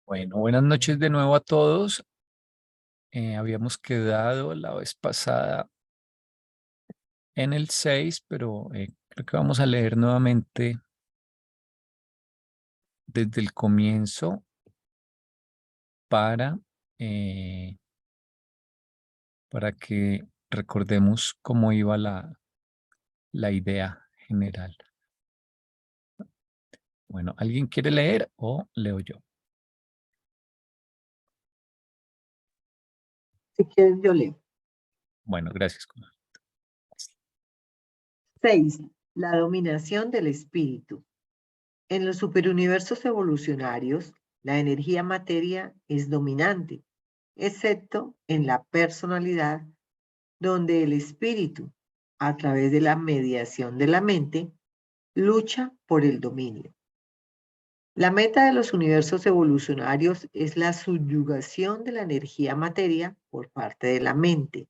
Bueno, buenas noches de nuevo a todos. Habíamos quedado la vez pasada en el 6, pero creo que vamos a leer nuevamente desde el comienzo para, eh, para que recordemos cómo iba la idea general. Bueno, ¿alguien quiere leer o leo yo? Si quieres, yo leo. Bueno, gracias. 6. La dominación del espíritu. En los superuniversos evolucionarios, la energía materia es dominante, excepto en la personalidad, donde el espíritu, a través de la mediación de la mente, lucha por el dominio. La meta de los universos evolucionarios es la subyugación de la energía materia por parte de la mente,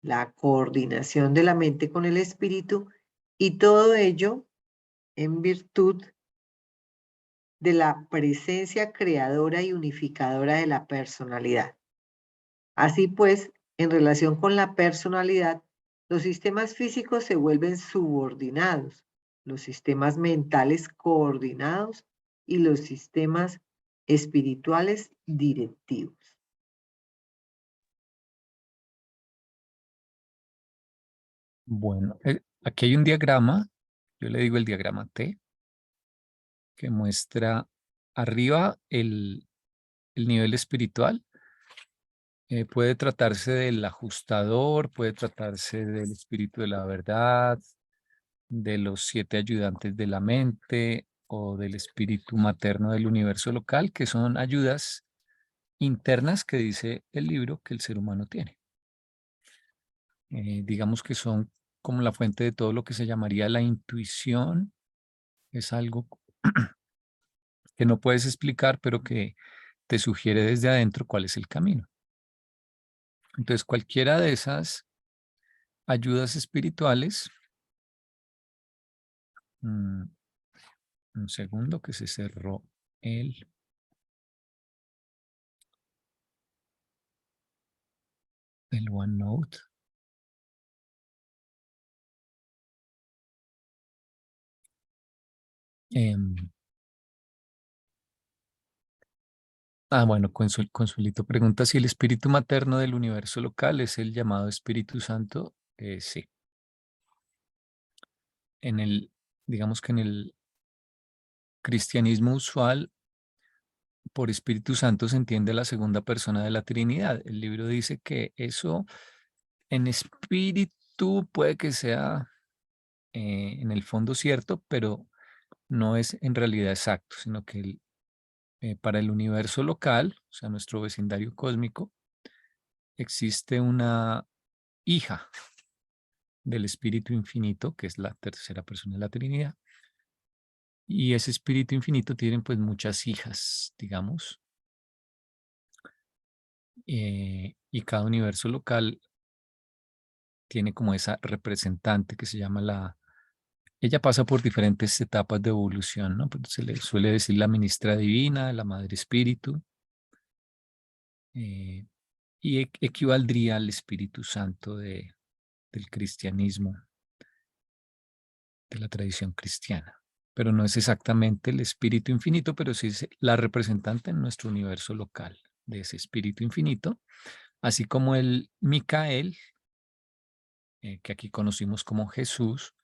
la coordinación de la mente con el espíritu y todo ello en virtud de la presencia creadora y unificadora de la personalidad. Así pues, en relación con la personalidad, los sistemas físicos se vuelven subordinados, los sistemas mentales coordinados y los sistemas espirituales directivos. Bueno, aquí hay un diagrama, yo le digo el diagrama T, que muestra arriba el nivel espiritual. Puede tratarse del ajustador, puede tratarse del espíritu de la verdad, de los 7 ayudantes de la mente o del espíritu materno del universo local, que son ayudas internas que dice el libro que el ser humano tiene. Digamos que son como la fuente de todo lo que se llamaría la intuición. Es algo que no puedes explicar, pero que te sugiere desde adentro cuál es el camino. Entonces, cualquiera de esas ayudas espirituales. mm, Un segundo que se cerró el OneNote. Em, bueno, Consuelito pregunta si el espíritu materno del universo local es el llamado Espíritu Santo. Sí. Digamos que en el cristianismo usual, por Espíritu Santo se entiende la segunda persona de la Trinidad. El libro dice que eso en espíritu puede que sea en el fondo cierto, pero no es en realidad exacto, sino que para el universo local, o sea, nuestro vecindario cósmico, existe una hija del Espíritu Infinito, que es la tercera persona de la Trinidad, y ese Espíritu Infinito tiene pues muchas hijas, digamos, y cada universo local tiene como esa representante que se llama ella pasa por diferentes etapas de evolución, ¿no? Pues se le suele decir la ministra divina, la madre espíritu, eh, y equivaldría al Espíritu Santo del cristianismo, de la tradición cristiana. Pero no es exactamente el espíritu infinito, pero sí es la representante en nuestro universo local de ese espíritu infinito, así como el Micael, que aquí conocimos como Jesús,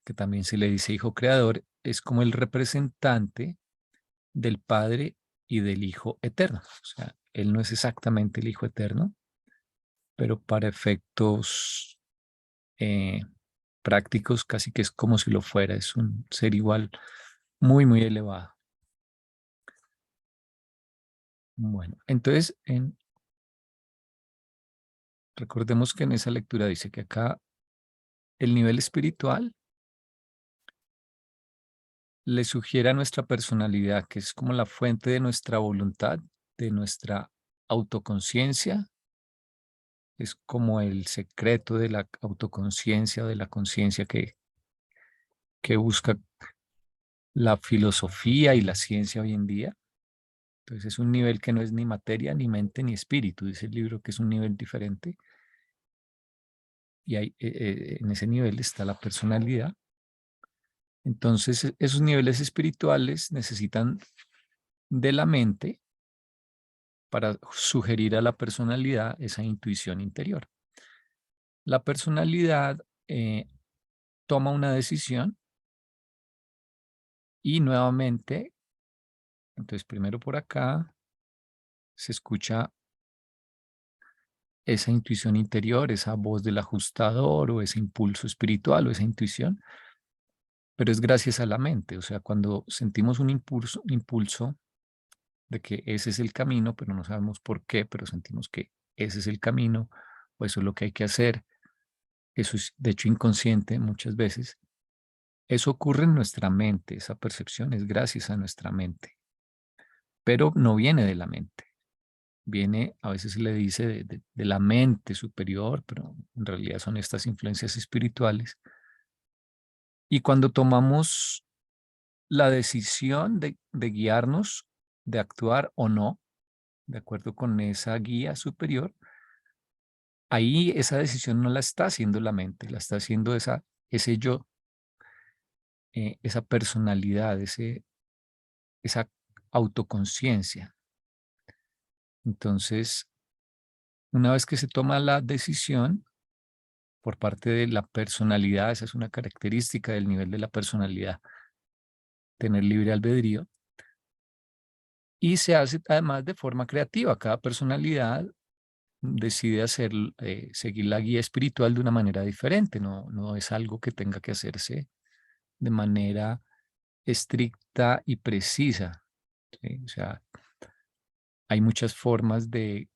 que también se le dice hijo creador, es como el representante del Padre y del Hijo eterno. O sea, él no es exactamente el Hijo eterno, pero para efectos eh, prácticos casi que es como si lo fuera, es un ser igual muy, muy elevado. Bueno, entonces recordemos que en esa lectura dice que acá el nivel espiritual le sugiere a nuestra personalidad, que es como la fuente de nuestra voluntad, de nuestra autoconciencia, es como el secreto de la autoconciencia, de la conciencia que busca la filosofía y la ciencia hoy en día. Entonces es un nivel que no es ni materia, ni mente, ni espíritu. Dice el libro que es un nivel diferente. Y en ese nivel está la personalidad. Entonces esos niveles espirituales necesitan de la mente para sugerir a la personalidad esa intuición interior. La personalidad toma una decisión y nuevamente, entonces primero por acá se escucha esa intuición interior, esa voz del ajustador o ese impulso espiritual o esa intuición, pero es gracias a la mente. O sea, cuando sentimos un impulso de que ese es el camino, pero no sabemos por qué, pero sentimos que ese es el camino o eso es lo que hay que hacer. Eso es, de hecho, inconsciente muchas veces. Eso ocurre en nuestra mente, esa percepción es gracias a nuestra mente, pero no viene de la mente. Viene, a veces se le dice de la mente superior, pero en realidad son estas influencias espirituales. Y cuando tomamos la decisión de guiarnos, de actuar o no, de acuerdo con esa guía superior, ahí esa decisión no la está haciendo la mente, la está haciendo ese yo, esa personalidad, esa autoconciencia. Entonces, una vez que se toma la decisión por parte de la personalidad, esa es una característica del nivel de la personalidad, tener libre albedrío, y se hace además de forma creativa. Cada personalidad decide seguir la guía espiritual de una manera diferente, no es algo que tenga que hacerse de manera estricta y precisa. ¿Sí? O sea, hay muchas formas de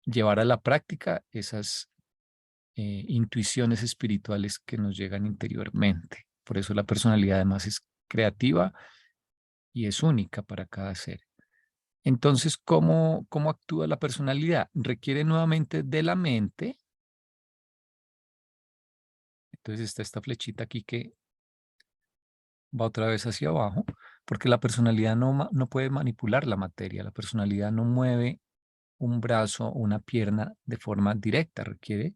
llevar a la práctica esas intuiciones espirituales que nos llegan interiormente. Por eso la personalidad además es creativa y es única para cada ser. Entonces, ¿cómo actúa la personalidad? Requiere nuevamente de la mente. Entonces está esta flechita aquí que va otra vez hacia abajo, porque la personalidad no puede manipular la materia. La personalidad no mueve un brazo o una pierna de forma directa. Requiere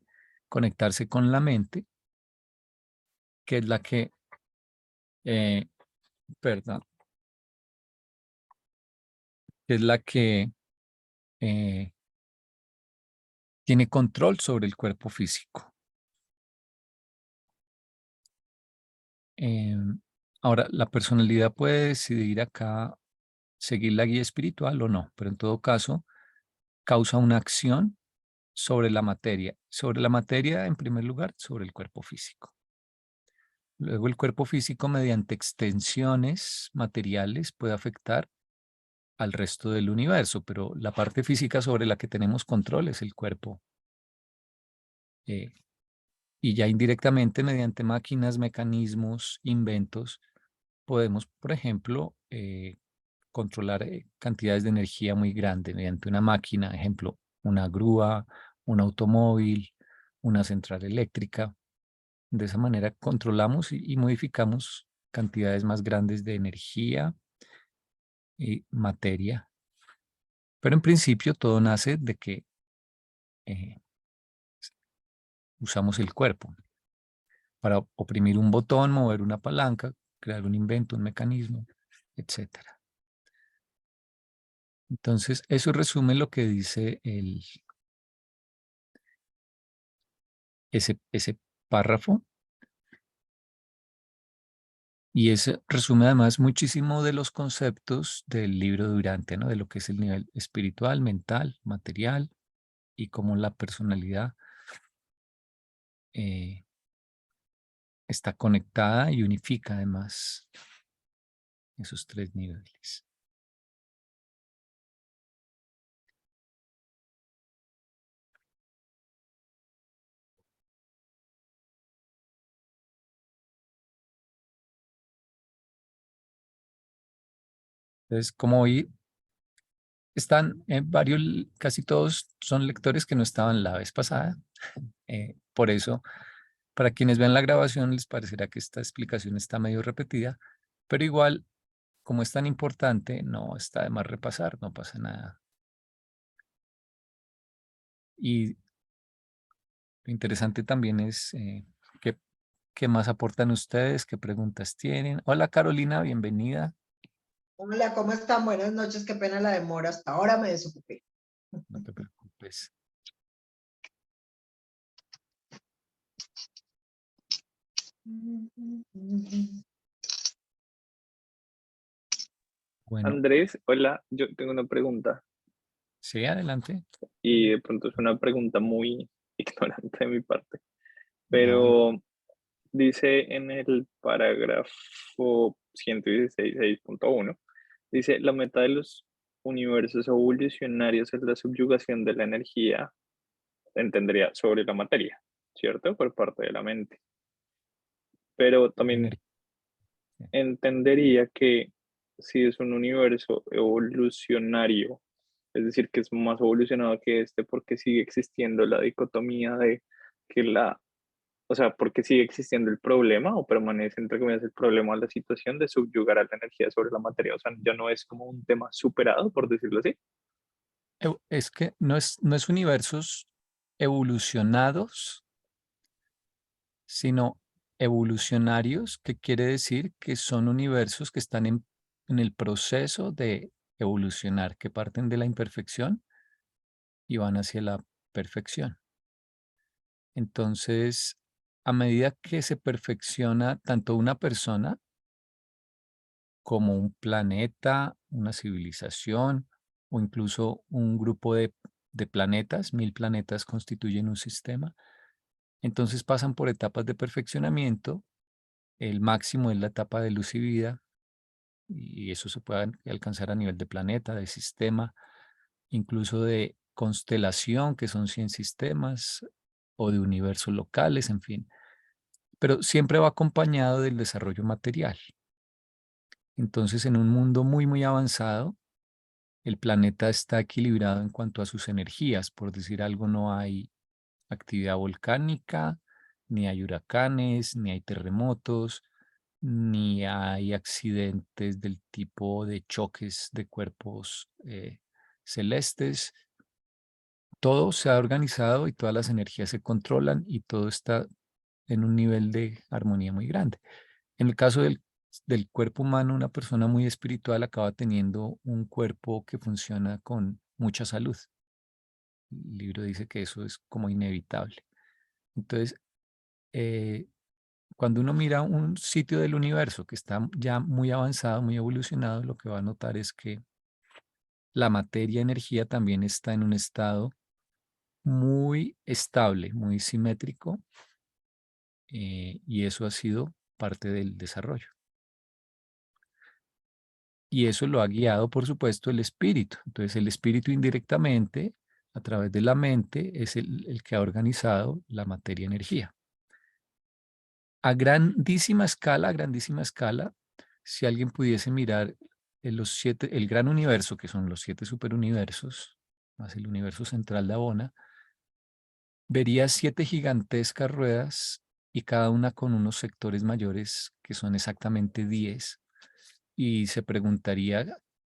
conectarse con la mente, que es la que, eh, perdón, que es la que eh, tiene control sobre el cuerpo físico. Em, Ahora, la personalidad puede decidir acá seguir la guía espiritual o no, pero en todo caso causa una acción sobre la materia. Sobre la materia, en primer lugar, sobre el cuerpo físico. Luego el cuerpo físico, mediante extensiones materiales, puede afectar al resto del universo, pero la parte física sobre la que tenemos control es el cuerpo. Y ya indirectamente, mediante máquinas, mecanismos, inventos, podemos, por ejemplo, controlar cantidades de energía muy grandes mediante una máquina, ejemplo, una grúa, un automóvil, una central eléctrica. De esa manera controlamos y modificamos cantidades más grandes de energía y materia. Pero en principio todo nace de que eh, usamos el cuerpo para oprimir un botón, mover una palanca, crear un invento, un mecanismo, etcétera. Entonces, eso resume lo que dice ese párrafo, y ese resume además muchísimo de los conceptos del libro de Durante, ¿no? De lo que es el nivel espiritual, mental, material y cómo la personalidad eh, está conectada y unifica además esos tres niveles. Entonces, como hoy están varios, casi todos son lectores que no estaban la vez pasada. Por eso, para quienes vean la grabación, les parecerá que esta explicación está medio repetida, pero igual como es tan importante, no está de más repasar, no pasa nada. Y lo interesante también es qué más aportan ustedes, qué preguntas tienen. Hola Carolina, bienvenida. Hola, ¿cómo están? Buenas noches, qué pena la demora. Hasta ahora me desocupé. No te preocupes. Bueno, Andrés, hola, yo tengo una pregunta sí, adelante. y de pronto es una pregunta muy ignorante de mi parte, No, pero dice en el parágrafo 116.6.1, dice, la meta de los universos evolucionarios es la subyugación de la energía, entendería, sobre la materia, ¿cierto? Por parte de la mente. Pero también energía. entendería que si es un universo evolucionario, es decir, que es más evolucionado que este porque sigue existiendo la dicotomía de que o sea, porque sigue existiendo el problema o permanece entre comillas el problema o la situación de subyugar a la energía sobre la materia, o sea, ya no es como un tema superado, por decirlo así. Es que no es universos evolucionados, sino evolucionarios, que quiere decir que son universos que están en el proceso de evolucionar, que parten de la imperfección y van hacia la perfección. Entonces, a medida que se perfecciona tanto una persona como un planeta, una civilización o incluso un grupo de planetas, 1000 planetas constituyen un sistema, entonces pasan por etapas de perfeccionamiento. El máximo es la etapa de luz y vida, y eso se puede alcanzar a nivel de planeta, de sistema, incluso de constelación, que son 100 sistemas, o de universos locales, en fin. Pero siempre va acompañado del desarrollo material. Entonces, en un mundo muy, muy avanzado, el planeta está equilibrado en cuanto a sus energías. Por decir algo, no hay actividad volcánica, ni hay huracanes, ni hay terremotos, ni hay accidentes del tipo de choques de cuerpos celestes. Todo se ha organizado y todas las energías se controlan y todo está en un nivel de armonía muy grande. En el caso del cuerpo humano, una persona muy espiritual acaba teniendo un cuerpo que funciona con mucha salud. El libro dice que eso es como inevitable. Entonces, eh, cuando uno mira un sitio del universo que está ya muy avanzado, muy evolucionado, lo que va a notar es que la materia energía también está en un estado muy estable, muy simétrico, y eso ha sido parte del desarrollo. Y eso lo ha guiado, por supuesto, el espíritu. Entonces, el espíritu indirectamente, a través de la mente, es el que ha organizado la materia-energía. A grandísima escala, si alguien pudiese mirar el gran universo, que son los 7 superuniversos, más el universo central de Abona, vería 7 gigantescas ruedas y cada una con unos sectores mayores que son exactamente 10. Y se preguntaría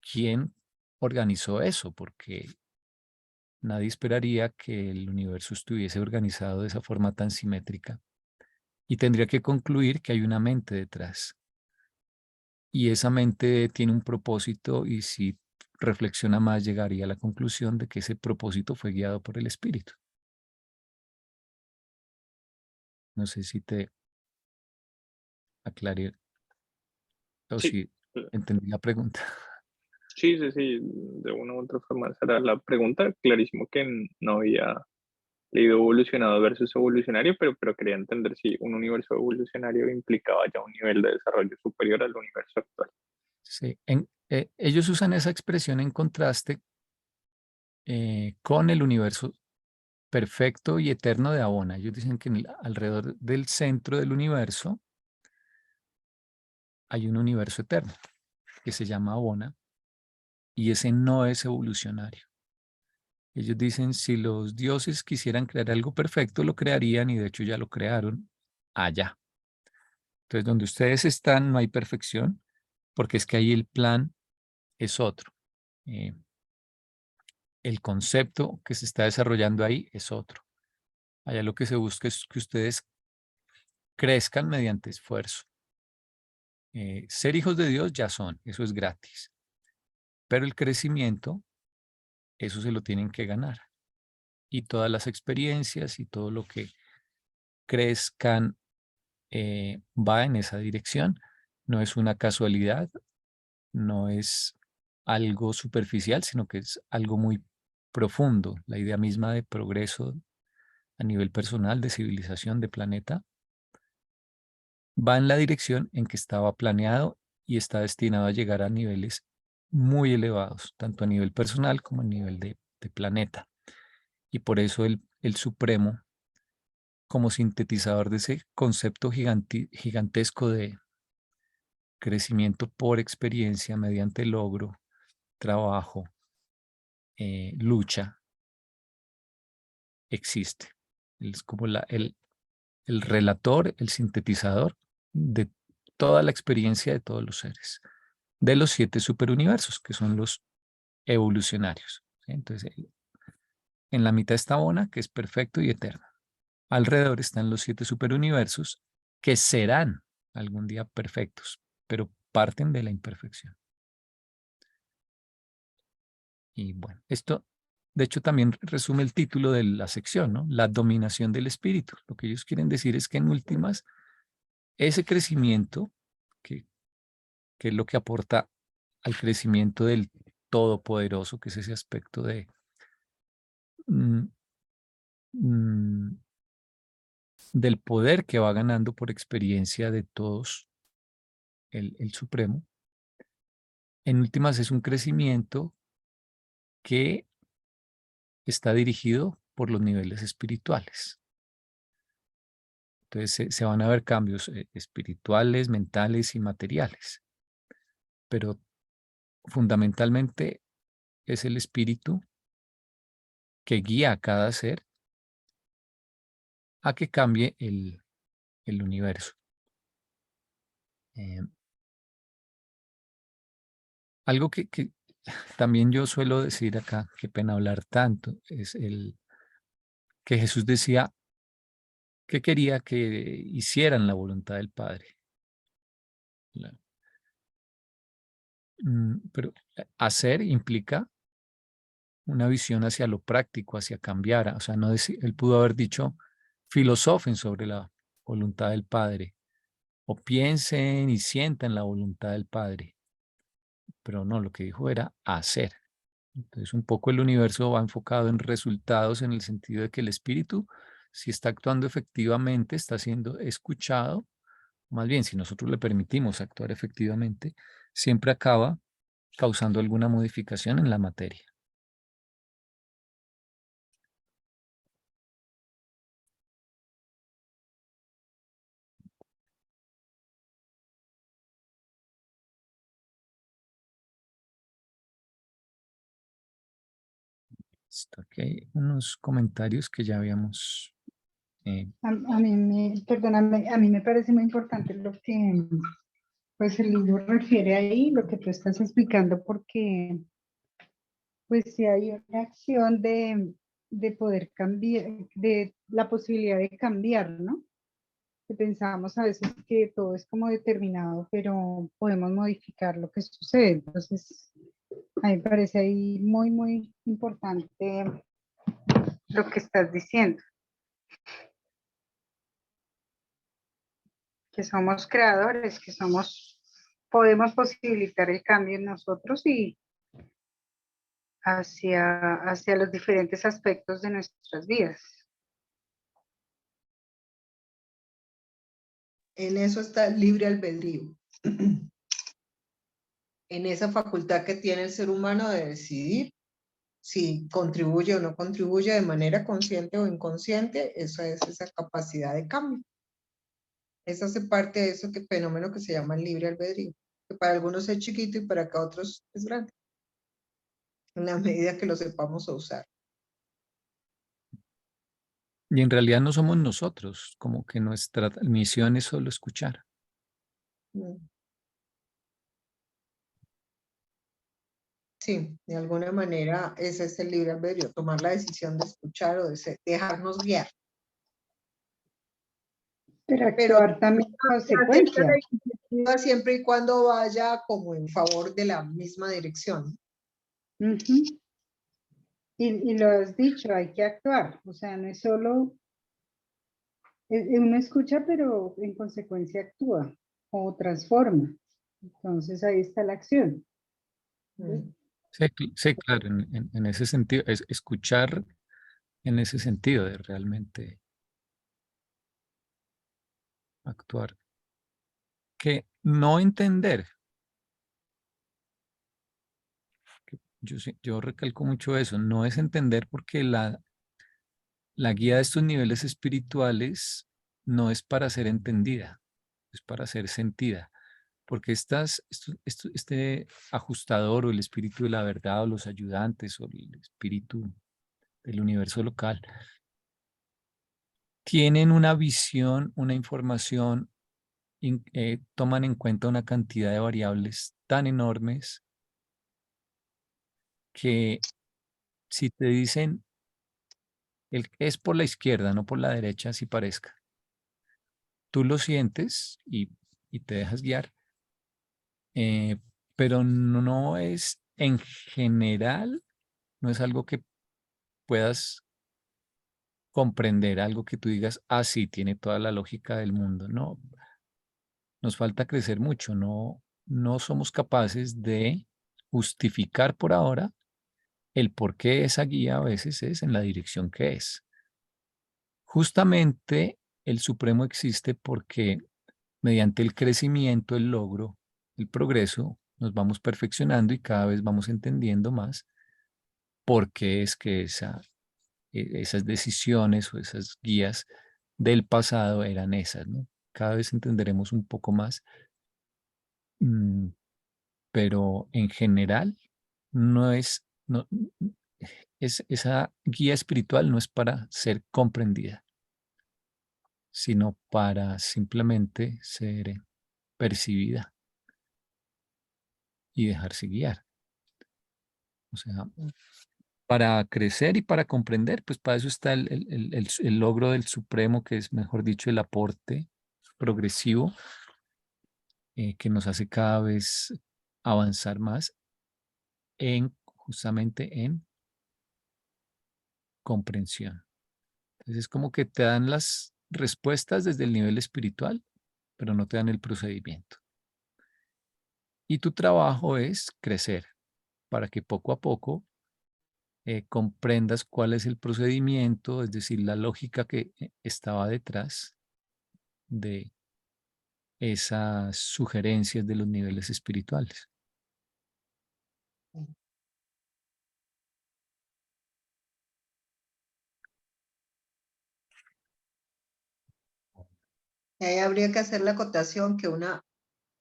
quién organizó eso, porque nadie esperaría que el universo estuviese organizado de esa forma tan simétrica. Y tendría que concluir que hay una mente detrás. Y esa mente tiene un propósito, y si reflexiona más llegaría a la conclusión de que ese propósito fue guiado por el espíritu. No sé si te aclaré o Sí, si entendí la pregunta. sí, sí, sí, de una u otra forma esa era la pregunta, clarísimo que no había leído evolucionado versus evolucionario, pero quería entender si un universo evolucionario implicaba ya un nivel de desarrollo superior al universo actual. Sí, ellos usan esa expresión en contraste con el universo perfecto y eterno de Abona. Ellos dicen que alrededor del centro del universo hay un universo eterno que se llama Abona, y ese no es evolucionario. Ellos dicen, si los dioses quisieran crear algo perfecto, lo crearían, y de hecho ya lo crearon allá. Entonces, donde ustedes están no hay perfección, porque es que ahí el plan es otro. El concepto que se está desarrollando ahí es otro. Allá lo que se busca es que ustedes crezcan mediante esfuerzo. Ser hijos de Dios ya son, eso es gratis. Pero el crecimiento, eso se lo tienen que ganar. Y todas las experiencias y todo lo que crezcan va en esa dirección. No es una casualidad, no es algo superficial, sino que es algo muy profundo. La idea misma de progreso a nivel personal, de civilización, de planeta, va en la dirección en que estaba planeado y está destinado a llegar a niveles muy elevados, tanto a nivel personal como a nivel de planeta. Y por eso el Supremo, como sintetizador de ese concepto gigantesco de crecimiento por experiencia mediante logro, trabajo, lucha, existe. Es como el relator, el sintetizador de toda la experiencia de todos los seres, de los 7 superuniversos, que son los evolucionarios. ¿Sí? Entonces, en la mitad está Ona, que es perfecto y eterno. Alrededor están los 7 superuniversos, que serán algún día perfectos, pero parten de la imperfección. Y bueno, esto, de hecho, también resume el título de la sección, ¿no? La dominación del espíritu. Lo que ellos quieren decir es que en últimas, ese crecimiento, que es lo que aporta al crecimiento del todopoderoso, que es ese aspecto de mm, mm, del poder que va ganando por experiencia de todos el Supremo, en últimas es un crecimiento que está dirigido por los niveles espirituales. Entonces se van a ver cambios espirituales, mentales y materiales, pero fundamentalmente es el espíritu que guía a cada ser a que cambie el universo. Algo que también yo suelo decir acá, qué pena hablar tanto, es que Jesús decía que quería que hicieran la voluntad del Padre. Pero hacer implica una visión hacia lo práctico, hacia cambiar. O sea, no él pudo haber dicho, filosofen sobre la voluntad del Padre, o piensen y sientan la voluntad del Padre. Pero no, lo que dijo era hacer. Entonces, un poco el universo va enfocado en resultados en el sentido de que el espíritu, si está actuando efectivamente, está siendo escuchado. Más bien, si nosotros le permitimos actuar efectivamente, siempre acaba causando alguna modificación en la materia. Listo, aquí hay unos comentarios que ya habíamos. A mí perdóname, a mí me parece muy importante lo que pues el libro refiere ahí, lo que tú estás explicando, porque pues si hay una acción de poder cambiar, de la posibilidad de cambiar, ¿no? Que pensamos a veces que todo es como determinado, pero podemos modificar lo que sucede. Entonces, a mí me parece ahí muy, muy importante lo que estás diciendo. Que somos creadores, que podemos posibilitar el cambio en nosotros y hacia los diferentes aspectos de nuestras vidas. En eso está el libre albedrío. En esa facultad que tiene el ser humano de decidir si contribuye o no contribuye de manera consciente o inconsciente, esa es esa capacidad de cambio. Esa hace parte de eso fenómeno que se llama el libre albedrío, que para algunos es chiquito y para acá otros es grande, en la medida que lo sepamos usar. Y en realidad no somos nosotros, como que nuestra misión es solo escuchar. Sí, de alguna manera ese es el libre albedrío, tomar la decisión de escuchar o de dejarnos guiar. Pero Pero actuar también en se acepta consecuencia. la iniciativa siempre y cuando vaya como en favor de la misma dirección. Ujú. Y lo has dicho, hay que actuar. O sea, no es solo, uno escucha, pero en consecuencia actúa o transforma. Entonces ahí está la acción. Mm. Sí, sí, claro, en ese sentido, es escuchar en ese sentido de realmente actuar. Que no entender, que yo recalco mucho eso, no es entender porque la guía de estos niveles espirituales no es para ser entendida, es para ser sentida. Porque este ajustador o el espíritu de la verdad o los ayudantes o el espíritu del universo local tienen una visión, una información, toman en cuenta una cantidad de variables tan enormes que si te dicen es por la izquierda, no por la derecha, así parezca, tú lo sientes y te dejas guiar, eh, pero no es en general, no es algo que puedas comprender, algo que tú digas, ah, sí, tiene toda la lógica del mundo. No, nos falta crecer mucho, no somos capaces de justificar por ahora el por qué esa guía a veces es en la dirección que es. Justamente el Supremo existe porque mediante el crecimiento, el logro, el progreso, nos vamos perfeccionando y cada vez vamos entendiendo más por qué es que esas decisiones o esas guías del pasado eran esas, ¿no? Cada vez entenderemos un poco más, mm, pero en general no es, no, esa guía espiritual no es para ser comprendida, sino para simplemente ser percibida y dejarse guiar. O sea, para crecer y para comprender, pues para eso está el logro del Supremo, que es, mejor dicho, el aporte progresivo que nos hace cada vez avanzar más justamente en comprensión. Entonces es como que te dan las respuestas desde el nivel espiritual, pero no te dan el procedimiento. Y tu trabajo es crecer para que poco a poco comprendas cuál es el procedimiento, es decir, la lógica que estaba detrás de esas sugerencias de los niveles espirituales. Ahí habría que hacer la acotación que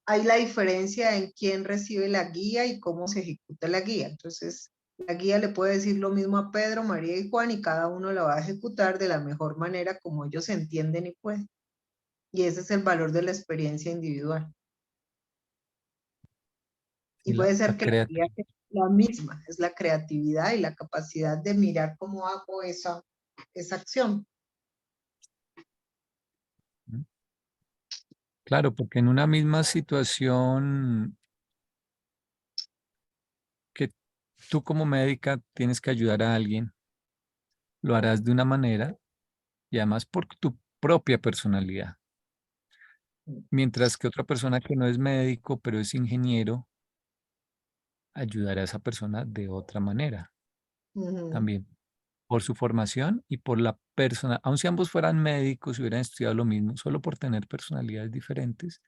hay la diferencia en quién recibe la guía y cómo se ejecuta la guía. Entonces, la guía le puede decir lo mismo a Pedro, María y Juan y cada uno la va a ejecutar de la mejor manera como ellos entienden y pueden. Y ese es el valor de la experiencia individual. Y Y puede la ser que la guía creatividad. sea la misma, es la creatividad y la capacidad de mirar cómo hago esa acción. Claro, porque en una misma situación que tú como médica tienes que ayudar a alguien, lo harás de una manera y además por tu propia personalidad. Mientras que otra persona que no es médico, pero es ingeniero, ayudará a esa persona de otra manera. Ujú. También por su formación y por la persona, aun si ambos fueran médicos y hubieran estudiado lo mismo, solo por tener personalidades diferentes,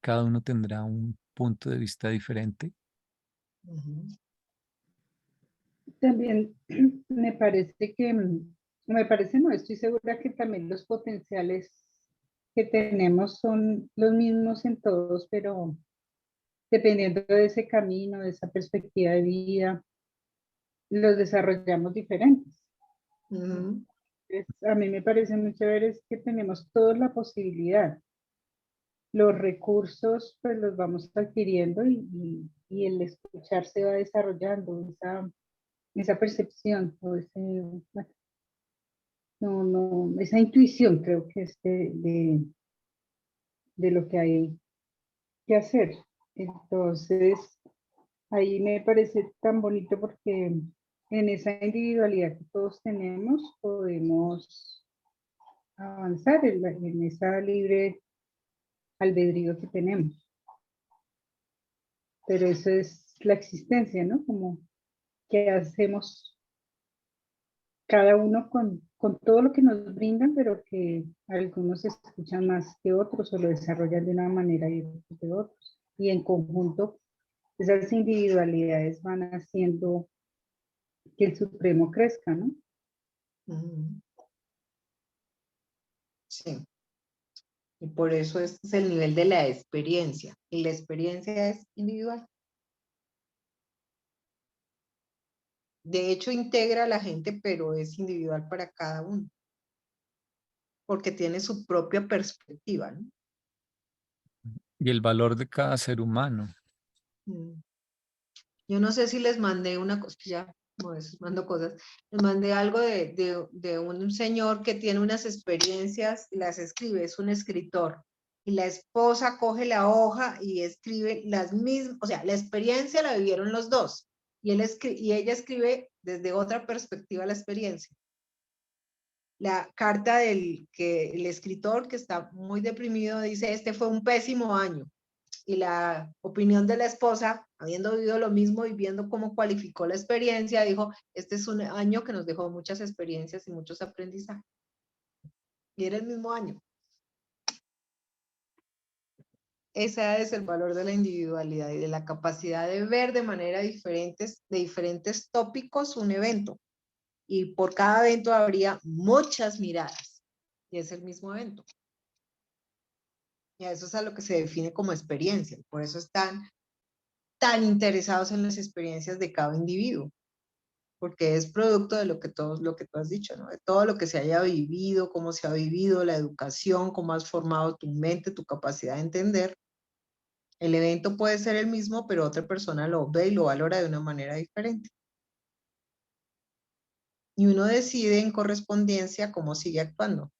cada uno tendrá un punto de vista diferente. Ujú. También me parece que, me parece, no, estoy segura que también los potenciales que tenemos son los mismos en todos, pero dependiendo de ese camino, de esa perspectiva de vida, los desarrollamos diferentes. Ujú. A mí me parece muy chévere es que tenemos toda la posibilidad. los recursos pues los vamos adquiriendo y el escuchar se va desarrollando, esa percepción o bueno, esa intuición creo que es de lo que hay que hacer. Entonces, ahí me parece tan bonito porque en esa individualidad que todos tenemos podemos avanzar en esa libre albedrío que tenemos. Pero eso es la existencia, ¿no? Como que hacemos cada uno con todo lo que nos brindan, pero que algunos escuchan más que otros o lo desarrollan de una manera y otros de otros. Y en conjunto, esas individualidades van haciendo que el Supremo crezca, ¿no? Ujú. Sí. Y por eso este es el nivel de la experiencia. Y la experiencia es individual. De hecho, integra a la gente, pero es individual para cada uno. Porque tiene su propia perspectiva, ¿no? Y el valor de cada ser humano. Mm. Yo no sé si les mandé una cosa, ya, no, a veces mando cosas. Les mandé algo de un señor que tiene unas experiencias, las escribe, es un escritor. Y la esposa coge la hoja y escribe las mismas, o sea, la experiencia la vivieron los dos. Y ella escribe desde otra perspectiva la experiencia. La carta el escritor, que está muy deprimido, dice: este fue un pésimo año. Y la opinión de la esposa, habiendo vivido lo mismo y viendo cómo cualificó la experiencia, dijo: este es un año que nos dejó muchas experiencias y muchos aprendizajes. Y era el mismo año. Ese es el valor de la individualidad y de la capacidad de ver de manera diferente, de diferentes tópicos, un evento. Y por cada evento habría muchas miradas. Y es el mismo evento. Y a eso es a lo que se define como experiencia. Por eso están tan interesados en las experiencias de cada individuo, porque es producto de lo que tú has dicho, ¿no? De todo lo que se haya vivido, cómo se ha vivido, la educación, cómo has formado tu mente, tu capacidad de entender. El evento puede ser el mismo, pero otra persona lo ve y lo valora de una manera diferente. Y uno decide en correspondencia cómo sigue actuando.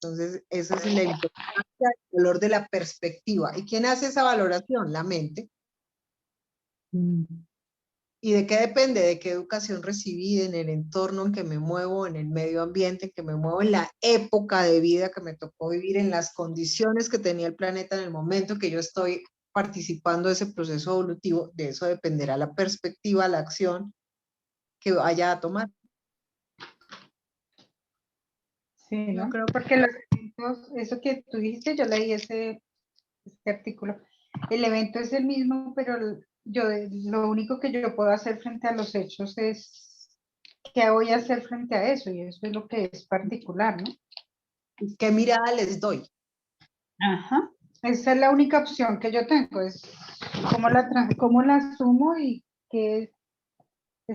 Entonces, ese es la importancia, el valor de la perspectiva. ¿Y quién hace esa valoración? La mente. ¿Y de qué depende? De qué educación recibí, en el entorno en que me muevo, en el medio ambiente en que me muevo, en la época de vida que me tocó vivir, en las condiciones que tenía el planeta en el momento que yo estoy participando de ese proceso evolutivo. De eso dependerá la perspectiva, la acción que vaya a tomar. Sí, Yo ¿no? creo Porque los eventos, eso que tú dijiste, yo leí este artículo. El evento es el mismo, pero lo único que yo puedo hacer frente a los hechos es qué voy a hacer frente a eso, y eso es lo que es particular, ¿no? qué mirada les doy. Ajá. Esa es la única opción que yo tengo, es cómo la asumo y qué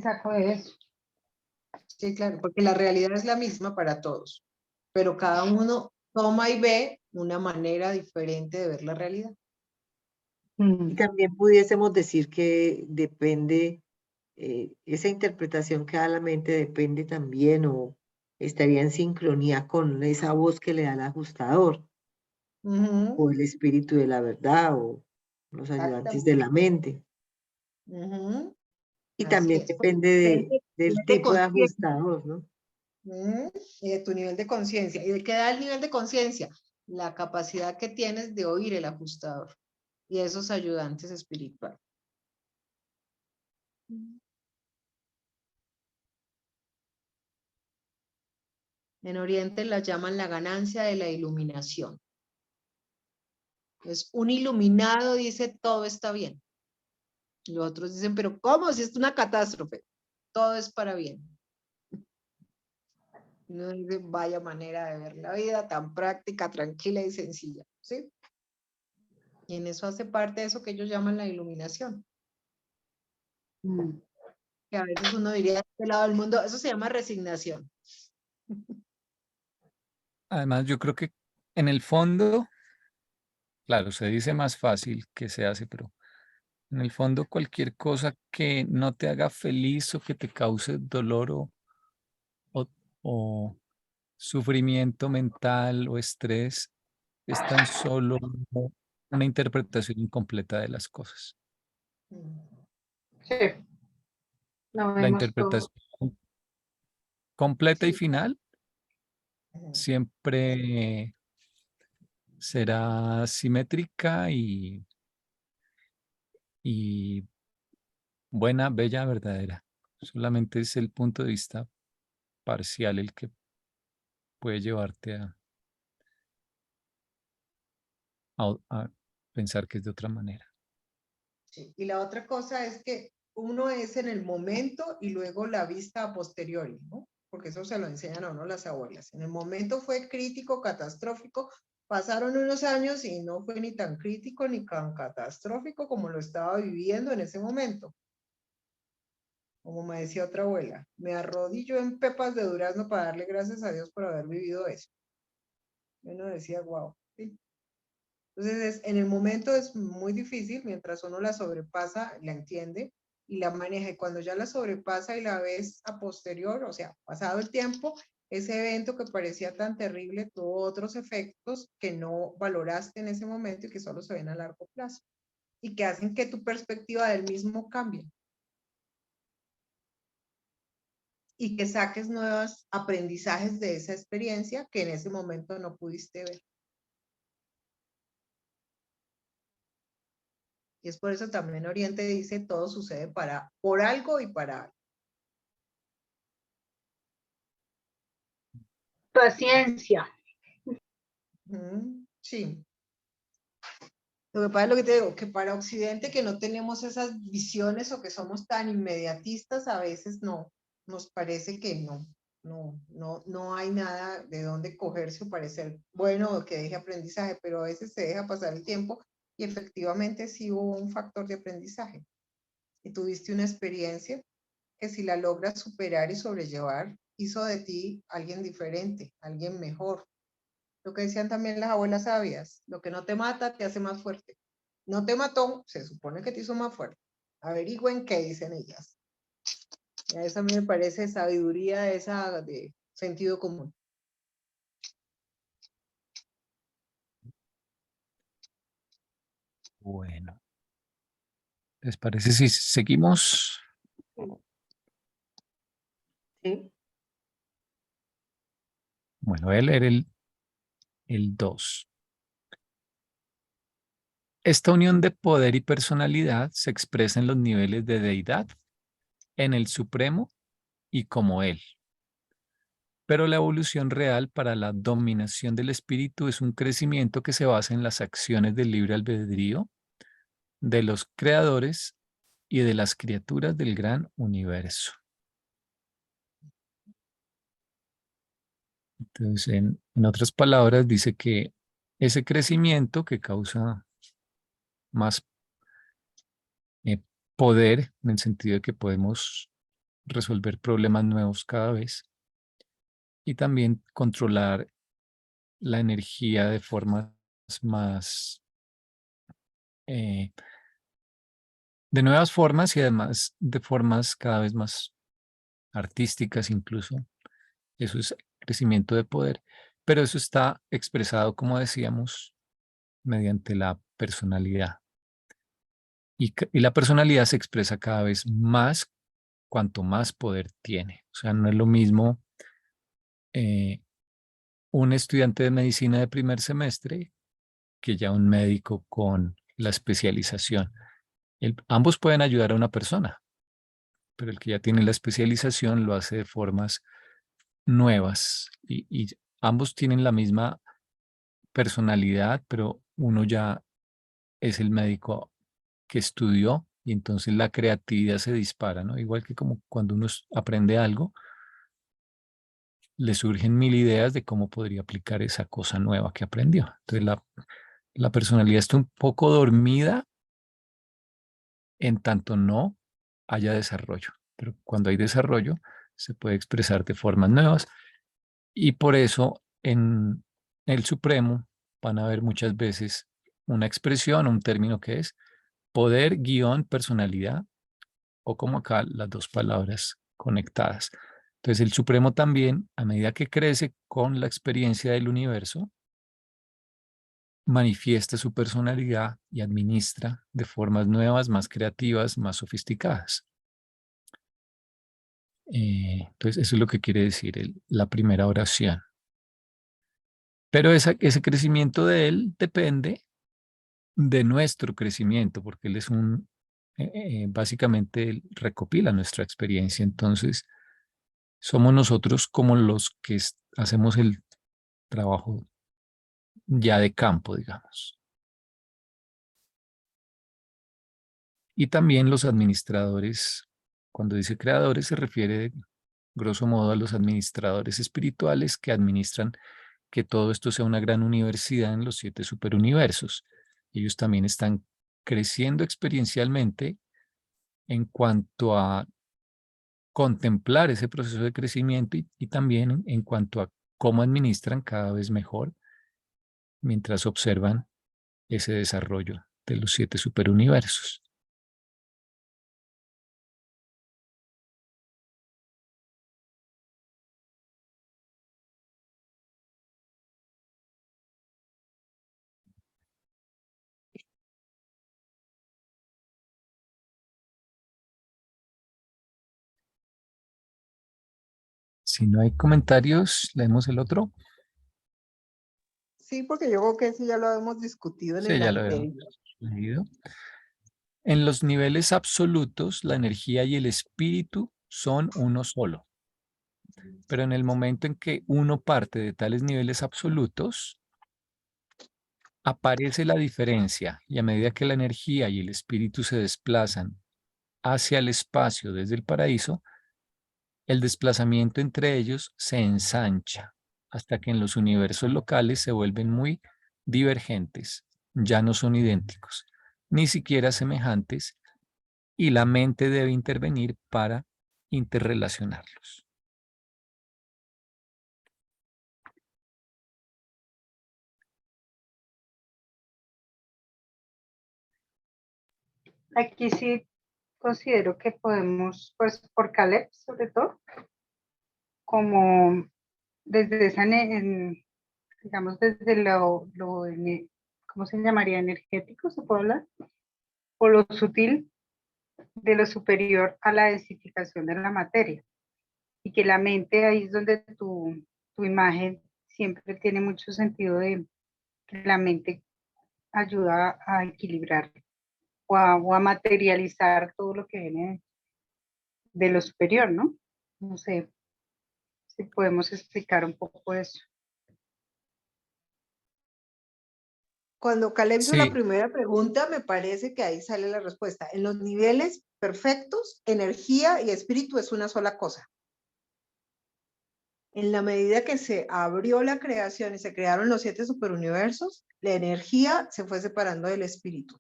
saco de eso. Sí, claro, porque la realidad es la misma para todos, pero cada uno toma y ve una manera diferente de ver la realidad. Y también pudiésemos decir que depende, esa interpretación que da la mente depende también o estaría en sincronía con esa voz que le da el ajustador o el espíritu de la verdad o los ayudantes de la mente. Y Así también es, porque depende depende del de tipo de conciencia. ajustador, ¿no? Y de tu nivel de conciencia. ¿Y de qué da el nivel de conciencia? La capacidad que tienes de oír el ajustador y esos ayudantes espirituales. En Oriente la llaman la ganancia de la iluminación. Es un iluminado, dice: todo está bien. Y los otros dicen: pero ¿cómo? Si es una catástrofe. Todo es para bien. Y uno dice: vaya manera de ver la vida, tan práctica, tranquila y sencilla, ¿sí? Y en eso hace parte de eso que ellos llaman la iluminación. Que a veces uno diría de este lado del mundo, eso se llama resignación. además yo creo que en el fondo, claro, se dice más fácil que se hace, pero en el fondo cualquier cosa que no te haga feliz o que te cause dolor o, o sufrimiento mental o estrés es tan solo una interpretación incompleta de las cosas. Sí, lo La vemos todo. interpretación completa y Sí. final Ujú. siempre será simétrica y buena, bella, verdadera. Solamente es el punto de vista parcial el que puede llevarte a pensar que es de otra manera. Sí. Y la otra cosa es que uno es en el momento y luego la vista a posteriori, ¿no? Porque eso se lo enseñan a uno las abuelas. En el momento fue crítico, catastrófico, pasaron unos años y no fue ni tan crítico ni tan catastrófico como lo estaba viviendo en ese momento. Como me decía otra abuela, me arrodillo en pepas de durazno para darle gracias a Dios por haber vivido eso. Y uno decía, wow. ¿Sí? Entonces, en el momento es muy difícil, mientras uno la sobrepasa, la entiende y la maneja. Y cuando ya la sobrepasa y la ves a posterior, o sea, pasado el tiempo, ese evento que parecía tan terrible tuvo otros efectos que no valoraste en ese momento y que solo se ven a largo plazo y que hacen que tu perspectiva del mismo cambie y que saques nuevos aprendizajes de esa experiencia que en ese momento no pudiste ver. Y es por eso también Oriente dice, todo sucede por algo y para algo. Paciencia. Sí. Lo que pasa es lo que te digo, que para Occidente que no tenemos esas visiones o que somos tan inmediatistas, a veces no, nos parece que no hay nada de dónde cogerse o parecer bueno o que deje aprendizaje, pero a veces se deja pasar el tiempo y efectivamente sí hubo un factor de aprendizaje. Y tuviste una experiencia que si la logras superar y sobrellevar, hizo de ti alguien diferente, alguien mejor. Lo que decían también las abuelas sabias, lo que no te mata te hace más fuerte. No te mató, se supone que te hizo más fuerte. Averigüen qué dicen ellas. Y a eso a mí me parece sabiduría esa de sentido común. Bueno, ¿les parece si seguimos? ¿Sí? Bueno, voy a leer el 2. Esta unión de poder y personalidad se expresa en los niveles de deidad, en el Supremo y como Él. Pero la evolución real para la dominación del espíritu es un crecimiento que se basa en las acciones del libre albedrío de los creadores y de las criaturas del gran universo. Entonces, en otras palabras, dice que ese crecimiento que causa más poder, en el sentido de que podemos resolver problemas nuevos cada vez, y también controlar la energía de formas más, eh, de nuevas formas y además de formas cada vez más artísticas incluso. Eso es crecimiento de poder, pero eso está expresado, como decíamos, mediante la personalidad. Y la personalidad se expresa cada vez más cuanto más poder tiene. O sea, no es lo mismo eh, un estudiante de medicina de primer semestre que ya un médico con la especialización. Ambos pueden ayudar a una persona, pero el que ya tiene la especialización lo hace de formas nuevas y ambos tienen la misma personalidad, pero uno ya es el médico que estudió y entonces la creatividad se dispara, ¿no? Igual que como cuando uno aprende algo, le surgen mil ideas de cómo podría aplicar esa cosa nueva que aprendió. Entonces la personalidad está un poco dormida en tanto no haya desarrollo, pero cuando hay desarrollo se puede expresar de formas nuevas y por eso en el Supremo van a ver muchas veces una expresión, un término que es poder guión personalidad, o como acá las dos palabras conectadas. Entonces el Supremo también, a medida que crece con la experiencia del universo, manifiesta su personalidad y administra de formas nuevas, más creativas, más sofisticadas. Entonces eso es lo que quiere decir la primera oración. Pero ese crecimiento de él depende de nuestro crecimiento, porque él es básicamente él recopila nuestra experiencia. Entonces, somos nosotros como los que hacemos el trabajo ya de campo, digamos. Y también los administradores, cuando dice creadores, se refiere grosso modo a los administradores espirituales que administran que todo esto sea una gran universidad en los 7 superuniversos. Ellos también están creciendo experiencialmente en cuanto a contemplar ese proceso de crecimiento y también en cuanto a cómo administran cada vez mejor mientras observan ese desarrollo de los 7 superuniversos. Si no hay comentarios, leemos el otro. Sí, porque yo creo que ese ya lo hemos discutido en Sí, el ya lo habíamos anterior. leído. En los niveles absolutos, la energía y el espíritu son uno solo. Pero en el momento en que uno parte de tales niveles absolutos, aparece la diferencia y a medida que la energía y el espíritu se desplazan hacia el espacio desde el paraíso, el desplazamiento entre ellos se ensancha hasta que en los universos locales se vuelven muy divergentes, ya no son idénticos, ni siquiera semejantes, y la mente debe intervenir para interrelacionarlos. Aquí sí considero que podemos, pues por Caleb sobre todo, como desde esa, digamos, desde ¿cómo se llamaría? Energético, ¿se puede hablar? O lo sutil, de lo superior a la densificación de la materia. Y que la mente ahí es donde tu imagen siempre tiene mucho sentido de que la mente ayuda a equilibrar o a materializar todo lo que viene de lo superior, ¿no? No sé si podemos explicar un poco eso. Cuando Caleb hizo la Sí, primera pregunta, me parece que ahí sale la respuesta. En los niveles perfectos, energía y espíritu es una sola cosa. En la medida que se abrió la creación y se crearon los 7 superuniversos, la energía se fue separando del espíritu.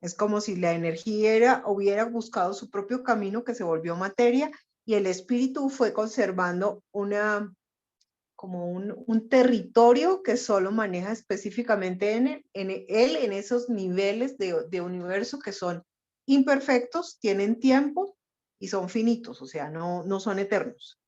Es como si la energía hubiera buscado su propio camino que se volvió materia y el espíritu fue conservando como un territorio que solo maneja específicamente en esos niveles de universo que son imperfectos, tienen tiempo y son finitos, o sea, no son eternos.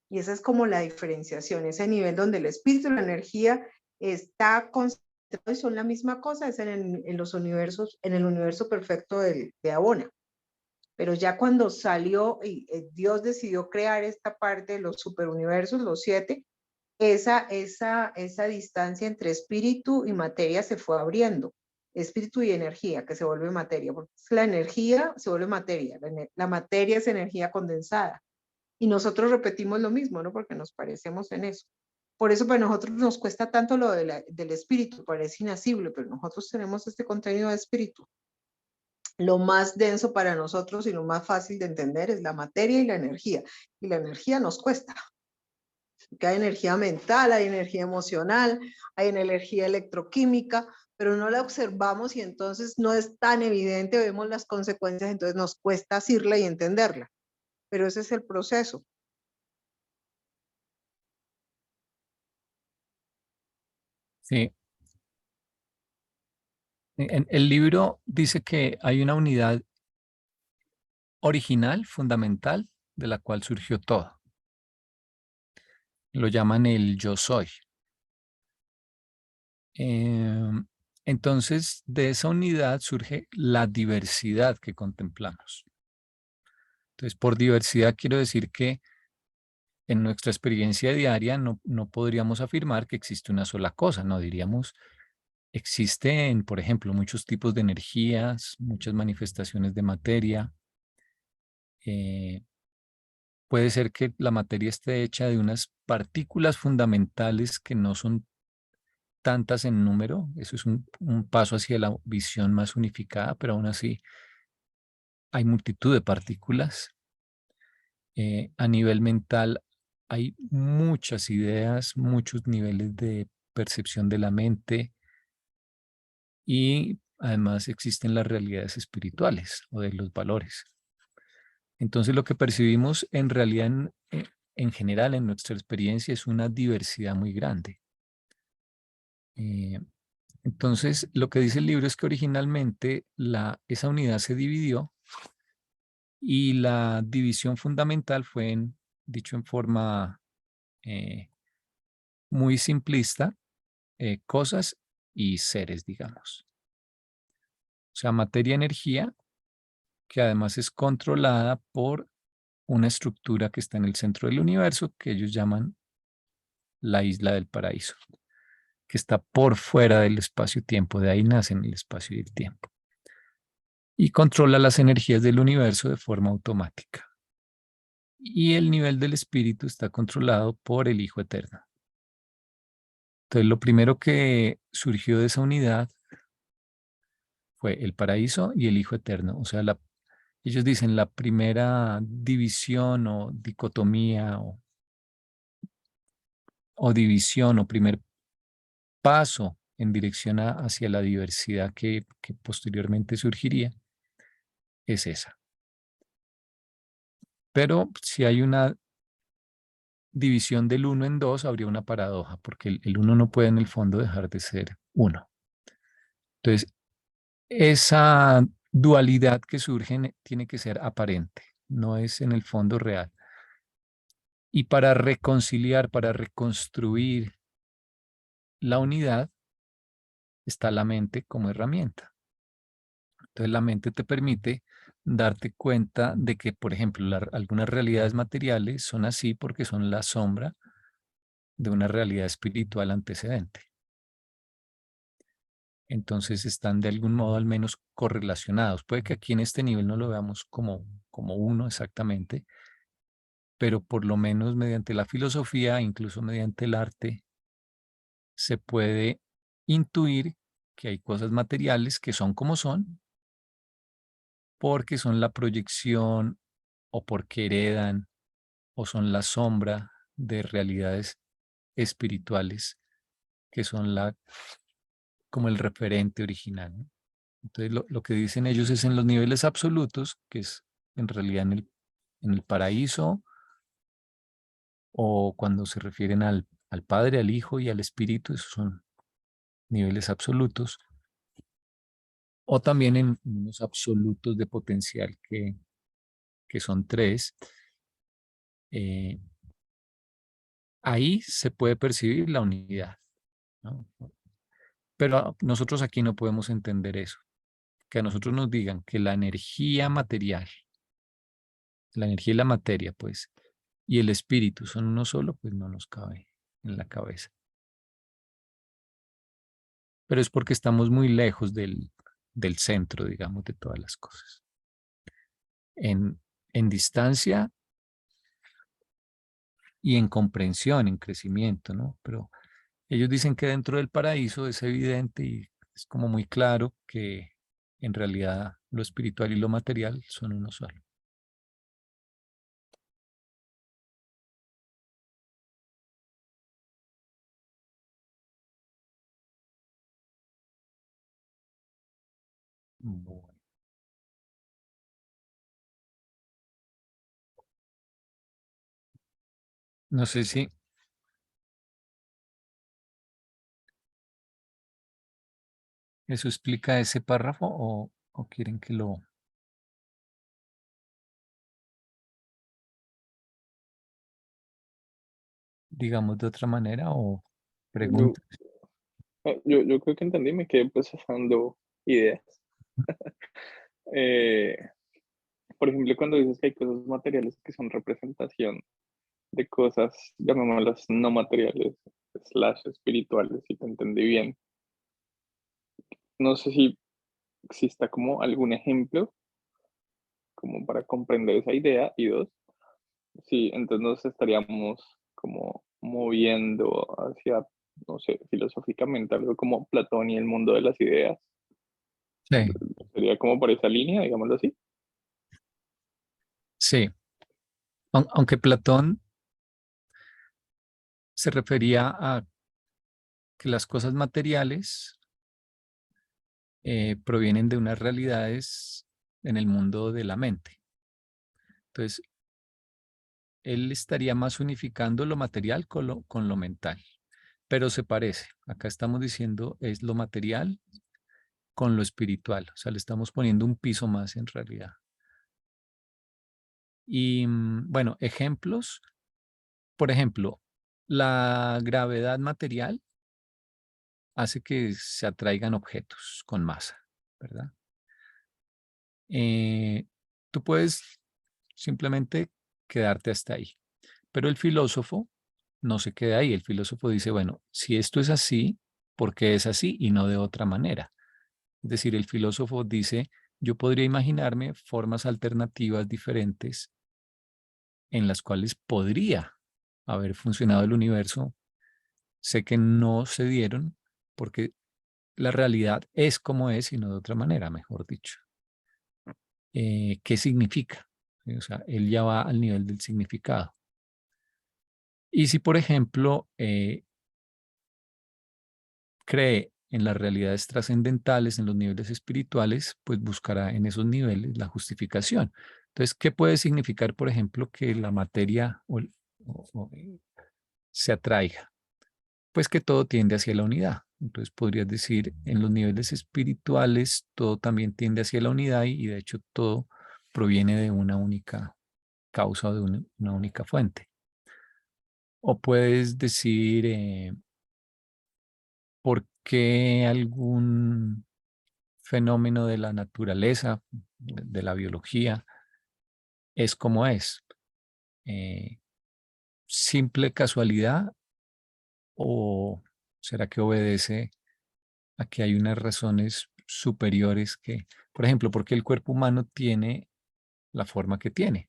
Y esa es como la diferenciación, ese nivel donde el espíritu y la energía está concentrado y son la misma cosa, es en los universos, en el universo perfecto de Abona. Pero ya cuando salió y Dios decidió crear esta parte de los superuniversos, los 7, esa distancia entre espíritu y materia se fue abriendo. Espíritu y energía, que se vuelve materia, porque la energía se vuelve materia, la materia es energía condensada. Y nosotros repetimos lo mismo, ¿no? Porque nos parecemos en eso. Por eso para nosotros nos cuesta tanto lo del espíritu, parece inasible, pero nosotros tenemos este contenido de espíritu. Lo más denso para nosotros y lo más fácil de entender es la materia y la energía. Y la energía nos cuesta. Porque hay energía mental, hay energía emocional, hay energía electroquímica, pero no la observamos y entonces no es tan evidente, vemos las consecuencias, entonces nos cuesta asirla y entenderla. Pero ese es el proceso. Sí. El libro dice que hay una unidad original, fundamental, de la cual surgió todo. Lo llaman el yo soy. Entonces, de esa unidad surge la diversidad que contemplamos. Entonces, por diversidad quiero decir que en nuestra experiencia diaria no podríamos afirmar que existe una sola cosa, no diríamos, existen, por ejemplo, muchos tipos de energías, muchas manifestaciones de materia. Puede ser que la materia esté hecha de unas partículas fundamentales que no son tantas en número. Eso es un paso hacia la visión más unificada, pero aún así hay multitud de partículas. A nivel mental hay muchas ideas, muchos niveles de percepción de la mente y además existen las realidades espirituales o de los valores. Entonces lo que percibimos en realidad en general en nuestra experiencia es una diversidad muy grande. Entonces lo que dice el libro es que originalmente esa unidad se dividió y la división fundamental fue, dicho en forma muy simplista, cosas y seres, digamos. O sea, materia-energía, que además es controlada por una estructura que está en el centro del universo, que ellos llaman la isla del paraíso, que está por fuera del espacio-tiempo, de ahí nacen el espacio y el tiempo. Y controla las energías del universo de forma automática. Y el nivel del espíritu está controlado por el Hijo Eterno. Entonces, lo primero que surgió de esa unidad fue el paraíso y el Hijo Eterno. O sea, ellos dicen la primera división o dicotomía o división o primer paso en dirección hacia la diversidad que posteriormente surgiría es esa. Pero si hay una división del uno en dos, habría una paradoja, porque el uno no puede en el fondo dejar de ser uno. Entonces, esa dualidad que surge tiene que ser aparente, no es en el fondo real. Y para reconciliar, para reconstruir la unidad, está la mente como herramienta. Entonces la mente te permite darte cuenta de que, por ejemplo, algunas realidades materiales son así porque son la sombra de una realidad espiritual antecedente. Entonces están de algún modo al menos correlacionados. Puede que aquí en este nivel no lo veamos como uno exactamente, pero por lo menos mediante la filosofía, incluso mediante el arte, se puede intuir que hay cosas materiales que son como son, porque son la proyección o porque heredan o son la sombra de realidades espirituales que son como el referente original, ¿no? Entonces lo que dicen ellos es en los niveles absolutos, que es en realidad en el paraíso o cuando se refieren al Padre, al Hijo y al Espíritu, esos son niveles absolutos, o también en unos absolutos de potencial que son tres. eh, Ahí se puede percibir la unidad, ¿no? Pero nosotros aquí no podemos entender eso. Que a nosotros nos digan que la energía material, la energía y la materia, pues, y el espíritu son uno solo, pues no nos cabe en la cabeza. Pero es porque estamos muy lejos del centro, digamos, de todas las cosas. En distancia y en comprensión, en crecimiento, ¿no? Pero ellos dicen que dentro del paraíso es evidente y es como muy claro que en realidad lo espiritual y lo material son uno solo. Bueno, no sé si ¿Eso explica ese párrafo o quieren que lo... digamos de otra manera o Yo, preguntas? yo creo que entendí, me quedé procesando ideas. Eh, por ejemplo, cuando dices que hay cosas materiales que son representación de cosas, llamémoslas no materiales, slash espirituales, si te entendí bien. No sé si exista como algún ejemplo como para comprender esa idea. Y dos, sí, entonces nos estaríamos como moviendo hacia, no sé, filosóficamente, algo como Platón y el mundo de las ideas. Sí, Sería como por esa línea, digámoslo así. sí. Aunque Platón se refería a que las cosas materiales provienen de unas realidades en el mundo de la mente. Entonces, él estaría más unificando lo material con lo mental, pero se parece. Acá estamos diciendo es lo material con lo espiritual, o sea, le estamos poniendo un piso más en realidad. Y bueno, ejemplos, por ejemplo, la gravedad material hace que se atraigan objetos con masa, ¿verdad? Eh, tú puedes simplemente quedarte hasta ahí, pero el filósofo no se queda ahí. El filósofo dice, bueno, si esto es así, ¿por qué es así y no de otra manera? Es decir, el filósofo dice, yo podría imaginarme formas alternativas diferentes en las cuales podría haber funcionado el universo. Sé que no se dieron porque la realidad es como es y no de otra manera, mejor dicho. ¿Qué significa? O sea, él ya va al nivel del significado. Y si, por ejemplo, cree en las realidades trascendentales, en los niveles espirituales, pues buscará en esos niveles la justificación. Entonces, ¿qué puede significar, por ejemplo, que la materia se atraiga? Pues que todo tiende hacia la unidad. Entonces, podrías decir, en los niveles espirituales, todo también tiende hacia la unidad y de hecho todo proviene de una única causa o de una única fuente. O puedes decir, ¿por qué algún fenómeno de la naturaleza, de la biología, es como es? Eh, ¿Simple casualidad o será que obedece a que hay unas razones superiores que, por ejemplo, porque el cuerpo humano tiene la forma que tiene?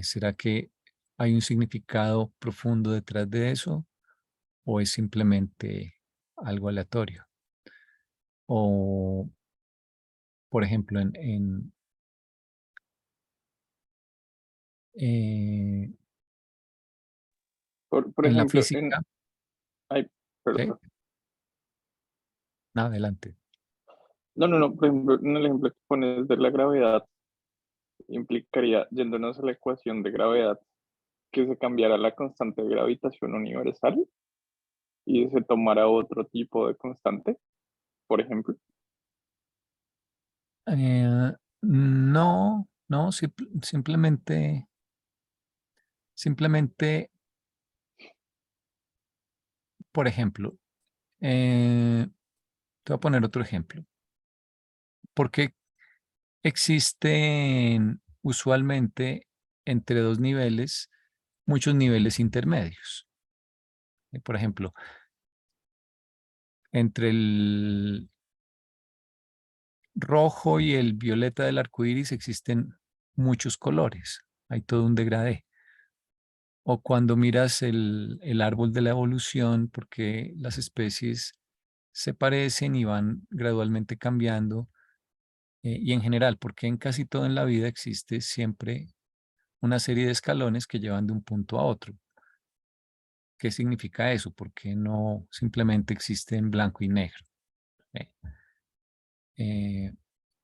¿Será que hay un significado profundo detrás de eso o es simplemente algo aleatorio? O, por ejemplo, eh, Por en la ejemplo, en... física, Ay, ¿sí? perdón. Adelante. No, no, no, por ejemplo, en el ejemplo que pones de la gravedad, implicaría, yéndonos a la ecuación de gravedad, que se cambiara la constante de gravitación universal y se tomara otro tipo de constante, por ejemplo. No, no, simplemente, por ejemplo, te voy a poner otro ejemplo. ¿Por qué existen usualmente entre dos niveles muchos niveles intermedios? Por ejemplo, entre el rojo y el violeta del arco iris existen muchos colores, hay todo un degradé. O cuando miras el árbol de la evolución, porque las especies se parecen y van gradualmente cambiando, y en general, porque en casi todo en la vida existe siempre una serie de escalones que llevan de un punto a otro. ¿Qué significa eso? ¿Por qué no simplemente existe en blanco y negro? ¿Eh? Eh,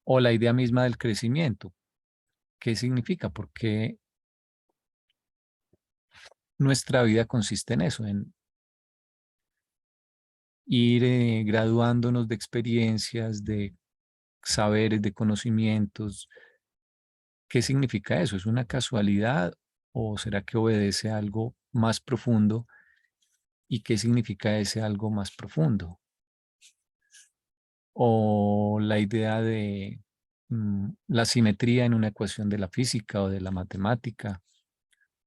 o la idea misma del crecimiento. ¿Qué significa? Porque nuestra vida consiste en eso, en ir graduándonos de experiencias, de saberes, de conocimientos. ¿Qué significa eso? ¿Es una casualidad o será que obedece a algo más profundo? ¿Y qué significa ese algo más profundo? O la idea de la simetría en una ecuación de la física o de la matemática,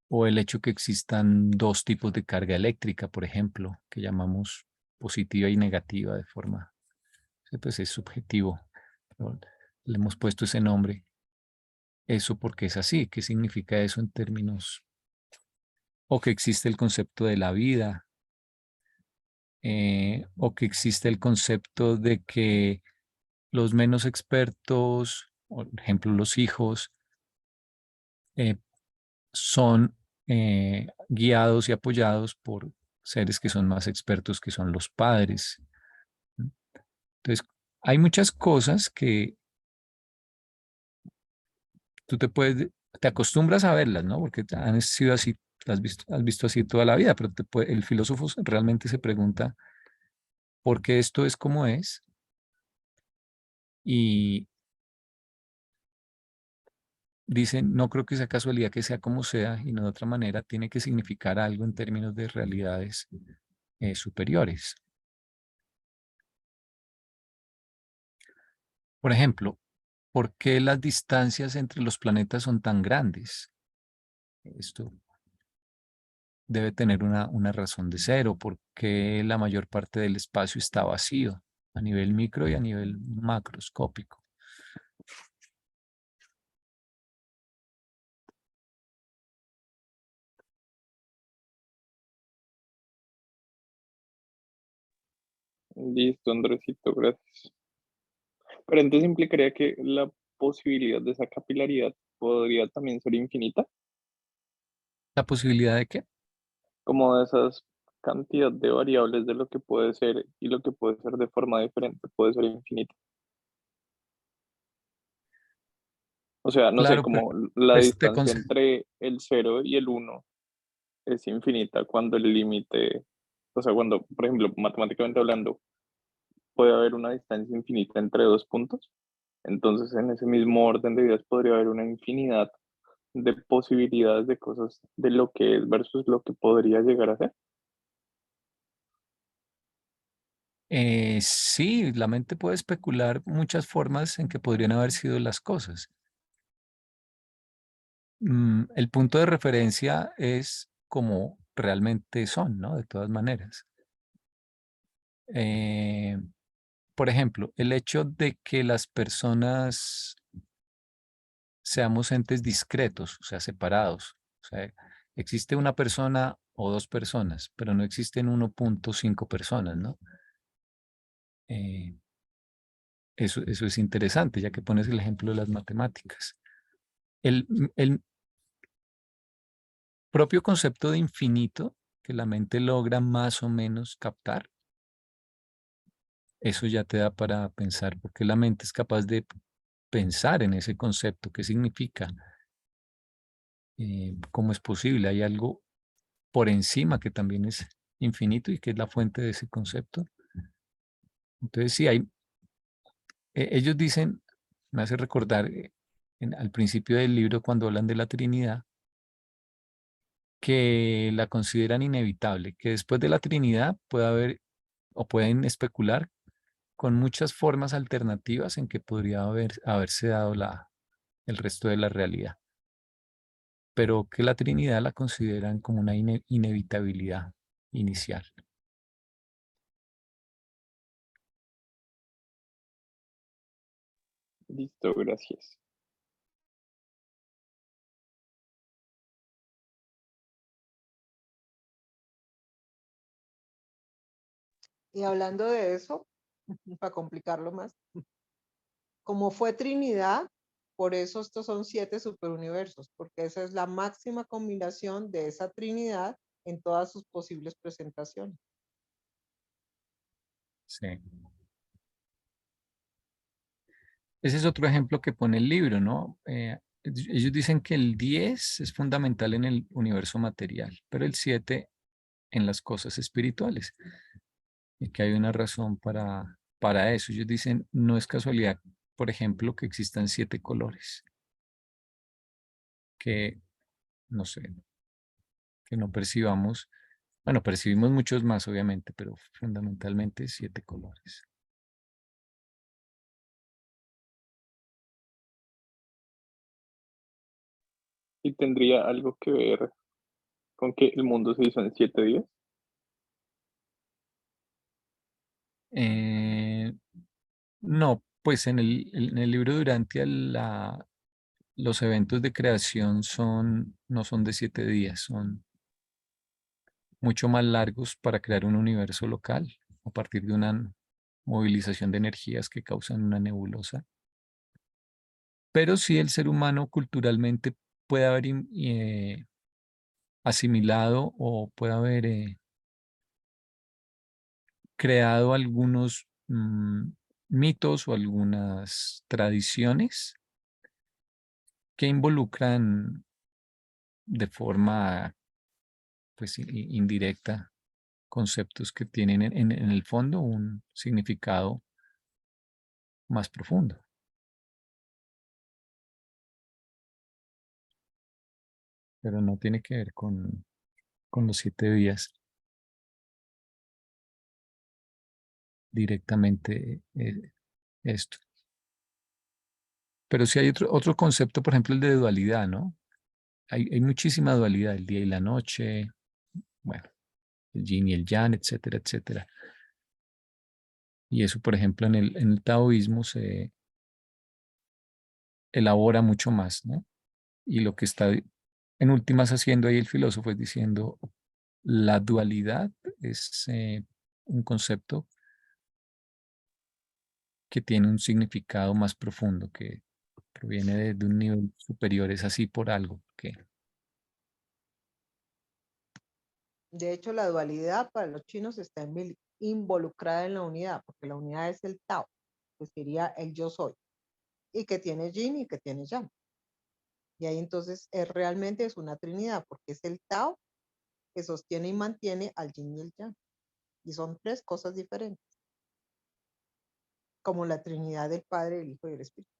o el hecho que existan dos tipos de carga eléctrica, por ejemplo, que llamamos positiva y negativa de forma, pues es subjetivo, pero le hemos puesto ese nombre. Eso porque es así. ¿Qué significa eso en términos? O que existe el concepto de la vida, o que existe el concepto de que los menos expertos, por ejemplo, los hijos, eh, son guiados y apoyados por seres que son más expertos, que son los padres. Entonces, hay muchas cosas que tú te acostumbras a verlas, ¿no? Porque han sido así, has visto así toda la vida, pero el filósofo realmente se pregunta por qué esto es como es y dice, no creo que sea casualidad que sea como sea y no de otra manera, tiene que significar algo en términos de realidades superiores. Por ejemplo, ¿por qué las distancias entre los planetas son tan grandes? Esto debe tener una razón de ser, o por qué la mayor parte del espacio está vacío a nivel micro y a nivel macroscópico. Listo, Andresito, gracias. Pero entonces implicaría que la posibilidad de esa capilaridad podría también ser infinita, ¿La posibilidad de qué? como de esas cantidad de variables de lo que puede ser y lo que puede ser de forma diferente puede ser infinita. O sea, no sé, Claro, pero como la pues distancia entre el 0 y el 1 es infinita cuando el límite, o sea, cuando, por ejemplo, matemáticamente hablando, puede haber una distancia infinita entre dos puntos. Entonces, en ese mismo orden de ideas podría haber una infinidad de posibilidades de cosas de lo que es versus lo que podría llegar a ser. sí, la mente puede especular muchas formas en que podrían haber sido las cosas. El punto de referencia es como realmente son, ¿no? De todas maneras. Eh, por ejemplo, el hecho de que las personas seamos entes discretos, o sea, separados. O sea, existe una persona o dos personas, pero no existen 1.5 personas, ¿no? Eh, eso es interesante, ya que pones el ejemplo de las matemáticas. El propio concepto de infinito que la mente logra más o menos captar, eso ya te da para pensar, porque la mente es capaz de pensar en ese concepto, qué significa, cómo es posible, hay algo por encima que también es infinito y que es la fuente de ese concepto. Entonces, sí, ellos dicen, me hace recordar al principio del libro cuando hablan de la Trinidad, que la consideran inevitable, que después de la Trinidad puede haber o pueden especular con muchas formas alternativas en que podría haberse dado el resto de la realidad, pero que la Trinidad la consideran como una inevitabilidad inicial. Listo, gracias. Y hablando de eso, para complicarlo más, como fue Trinidad, por eso estos son 7 superuniversos, porque esa es la máxima combinación de esa Trinidad en todas sus posibles presentaciones. Sí. Ese es otro ejemplo que pone el libro, ¿no? Ellos dicen que el 10 es fundamental en el universo material, pero el 7 en las cosas espirituales. y que hay una razón para eso. Ellos dicen, no es casualidad, por ejemplo, que existan 7 colores, que, no sé, que no percibamos, bueno, percibimos muchos más, obviamente, pero fundamentalmente 7 colores. ¿Y tendría algo que ver con que el mundo se hizo en 7 días? No, pues en el libro de Durantia los eventos de creación no son de 7 días, son mucho más largos para crear un universo local a partir de una movilización de energías que causan una nebulosa. Pero sí el ser humano culturalmente puede haber asimilado o puede haber creado algunos mitos o algunas tradiciones que involucran de forma pues indirecta conceptos que tienen en el fondo un significado más profundo. Pero no tiene que ver con los 7 días directamente esto. Pero sí hay otro concepto, por ejemplo, el de dualidad, ¿no? Hay muchísima dualidad, el día y la noche, bueno, el yin y el yang, etcétera, etcétera. Y eso, por ejemplo, en el taoísmo se elabora mucho más, ¿no? Y lo que está en últimas haciendo ahí el filósofo es diciendo, la dualidad es un concepto que tiene un significado más profundo, que proviene de un nivel superior, es así por algo. Que De hecho, la dualidad para los chinos está involucrada en la unidad, porque la unidad es el Tao, que sería el yo soy, y que tiene yin y que tiene yang. Y ahí entonces realmente es una trinidad, porque es el Tao que sostiene y mantiene al yin y el yang. Y son 3 cosas diferentes, como la trinidad del Padre, el Hijo y el Espíritu.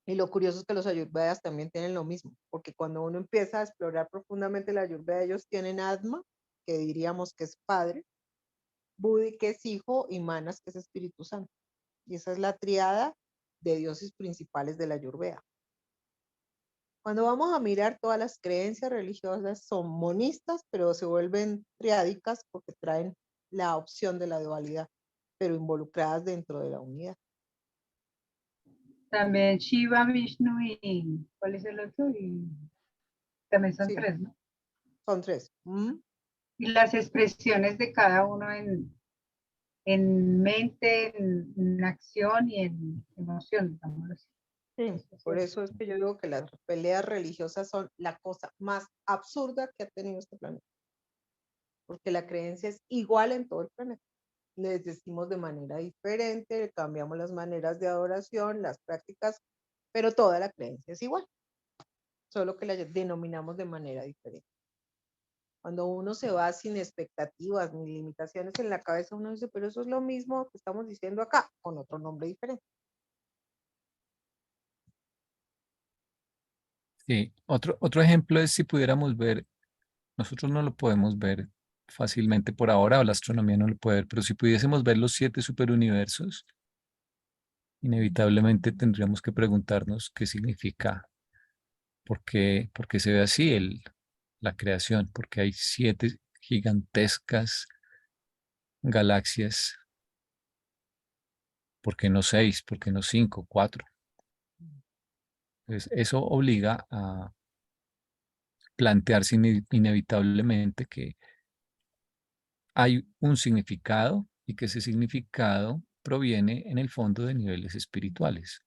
Y lo curioso es que los ayurvedas también tienen lo mismo, porque cuando uno empieza a explorar profundamente la ayurveda, ellos tienen Atma, que diríamos que es Padre, Budi, que es Hijo, y Manas, que es Espíritu Santo. Y esa es la triada de dioses principales de la ayurveda. Cuando vamos a mirar, todas las creencias religiosas son monistas, pero se vuelven triádicas porque traen la opción de la dualidad, pero involucradas dentro de la unidad. También Shiva, Vishnu y ¿cuál es el otro? Y también son Sí, 3, ¿no? son 3. Y las expresiones de cada uno en mente, en acción y en emoción, digámoslo así. Por eso es que yo digo que las peleas religiosas son la cosa más absurda que ha tenido este planeta. Porque la creencia es igual en todo el planeta. Les decimos de manera diferente, cambiamos las maneras de adoración, las prácticas, pero toda la creencia es igual, solo que la denominamos de manera diferente. Cuando uno se va sin expectativas ni limitaciones en la cabeza, uno dice, pero eso es lo mismo que estamos diciendo acá, con otro nombre diferente. sí, otro ejemplo es si pudiéramos ver, nosotros no lo podemos ver fácilmente por ahora, o la astronomía no lo puede ver, pero si pudiésemos ver los 7 superuniversos, inevitablemente tendríamos que preguntarnos qué significa, por qué se ve así la creación, porque hay 7 gigantescas galaxias, ¿por qué no 6? ¿Por qué no 5, 4? Entonces, eso obliga a plantearse inevitablemente que hay un significado y que ese significado proviene en el fondo de niveles espirituales.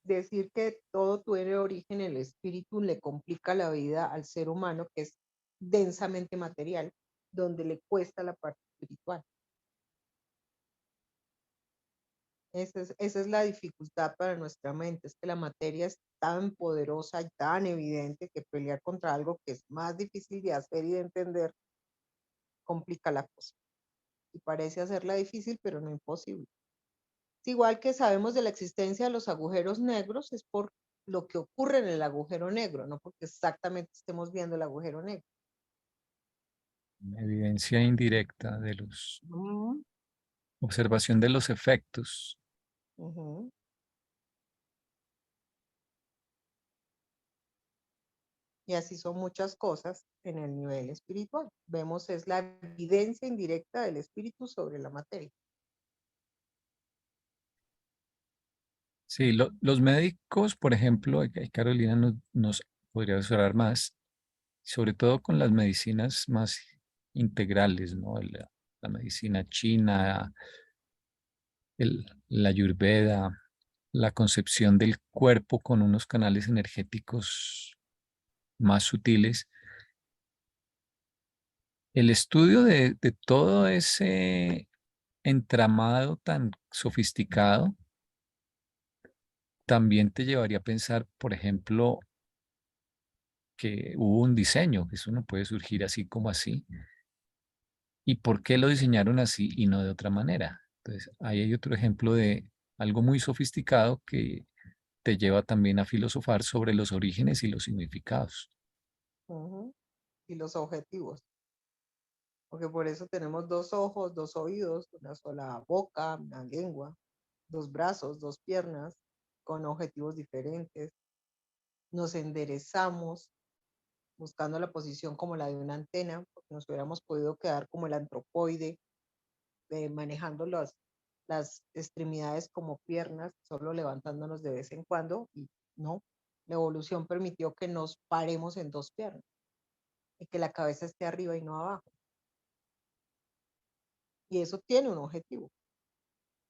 Decir que todo tiene origen en el espíritu le complica la vida al ser humano, que es densamente material, donde le cuesta la parte espiritual. Esa es la dificultad para nuestra mente, es que la materia es tan poderosa y tan evidente que pelear contra algo que es más difícil de hacer y de entender complica la cosa. Y parece hacerla difícil, pero no imposible. Es igual que sabemos de la existencia de los agujeros negros, es por lo que ocurre en el agujero negro, no porque exactamente estemos viendo el agujero negro. Evidencia indirecta de los, Ujú, observación de los efectos. ujú. Y así son muchas cosas en el nivel espiritual. Vemos es la evidencia indirecta del espíritu sobre la materia. Sí, los médicos, por ejemplo, ahí Carolina nos podría asesorar más, sobre todo con las medicinas más integrales, ¿no? La medicina china, la ayurveda, la concepción del cuerpo con unos canales energéticos más sutiles. El estudio de todo ese entramado tan sofisticado también te llevaría a pensar, por ejemplo, que hubo un diseño, que eso no puede surgir así como así. ¿Y por qué lo diseñaron así y no de otra manera? Entonces, ahí hay otro ejemplo de algo muy sofisticado que te lleva también a filosofar sobre los orígenes y los significados. Ujú. Y los objetivos. Porque por eso tenemos dos ojos, dos oídos, una sola boca, una lengua, dos brazos, dos piernas, con objetivos diferentes. Nos enderezamos buscando la posición como la de una antena, porque nos hubiéramos podido quedar como el antropoide, manejando las extremidades como piernas, solo levantándonos de vez en cuando, y no, la evolución permitió que nos paremos en dos piernas y que la cabeza esté arriba y no abajo. Y eso tiene un objetivo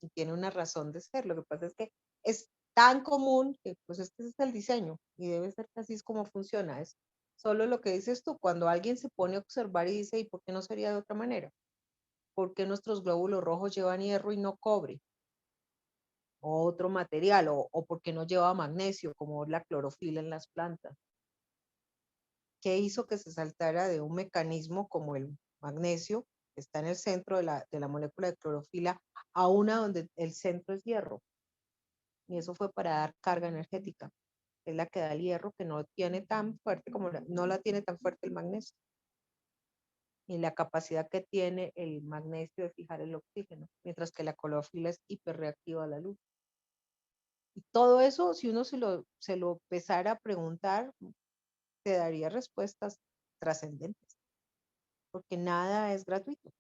y tiene una razón de ser. Lo que pasa es que es tan común que pues este es el diseño y debe ser que así es como funciona. Es solo lo que dices tú, cuando alguien se pone a observar y dice, ¿y por qué no sería de otra manera? ¿Por qué nuestros glóbulos rojos llevan hierro y no cobre? O otro material, o por qué no lleva magnesio, como la clorofila en las plantas. ¿Qué hizo que se saltara de un mecanismo como el magnesio, que está en el centro de la molécula de clorofila, a una donde el centro es hierro? Y eso fue para dar carga energética. Es la que da el hierro, que no tiene tan fuerte como no la tiene tan fuerte el magnesio. Y la capacidad que tiene el magnesio de fijar el oxígeno, mientras que la clorofila es hiperreactiva a la luz. Y todo eso, si uno se lo empezara a preguntar, te daría respuestas trascendentes, porque nada es gratuito,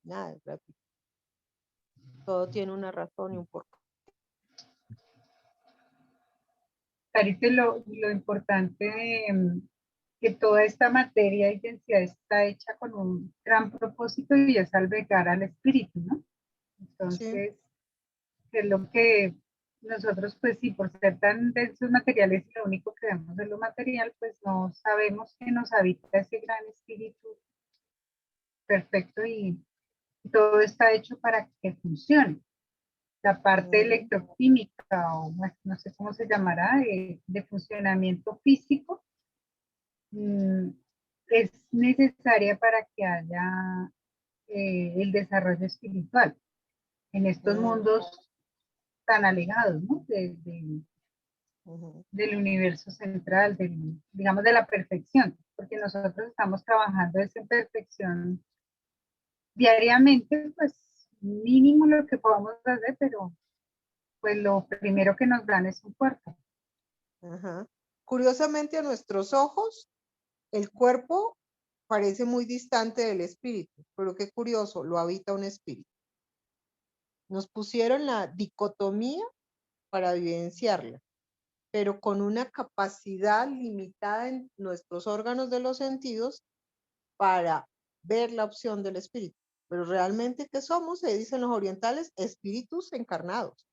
nada es gratuito. Todo tiene una razón y un porqué. Parece lo importante que toda esta materia y densidad está hecha con un gran propósito y es albergar al espíritu, ¿no? Sí. Entonces, es lo que nosotros, pues sí, por ser tan densos materiales y lo único que vemos es lo material, pues no sabemos que nos habita ese gran espíritu perfecto y todo está hecho para que funcione. La parte electroquímica o bueno, no sé cómo se llamará, de funcionamiento físico, es necesaria para que haya el desarrollo espiritual en estos mundos tan alejados, ¿no? Del universo central, digamos, de la perfección, porque nosotros estamos trabajando esa perfección diariamente, pues mínimo lo que podamos hacer, pero pues lo primero que nos dan es un cuerpo. Ajá. Curiosamente, a nuestros ojos, el cuerpo parece muy distante del espíritu, pero qué curioso, lo habita un espíritu. Nos pusieron la dicotomía para evidenciarla, pero con una capacidad limitada en nuestros órganos de los sentidos para ver la opción del espíritu. Pero realmente, ¿qué somos? Se dicen los orientales, espíritus encarnados.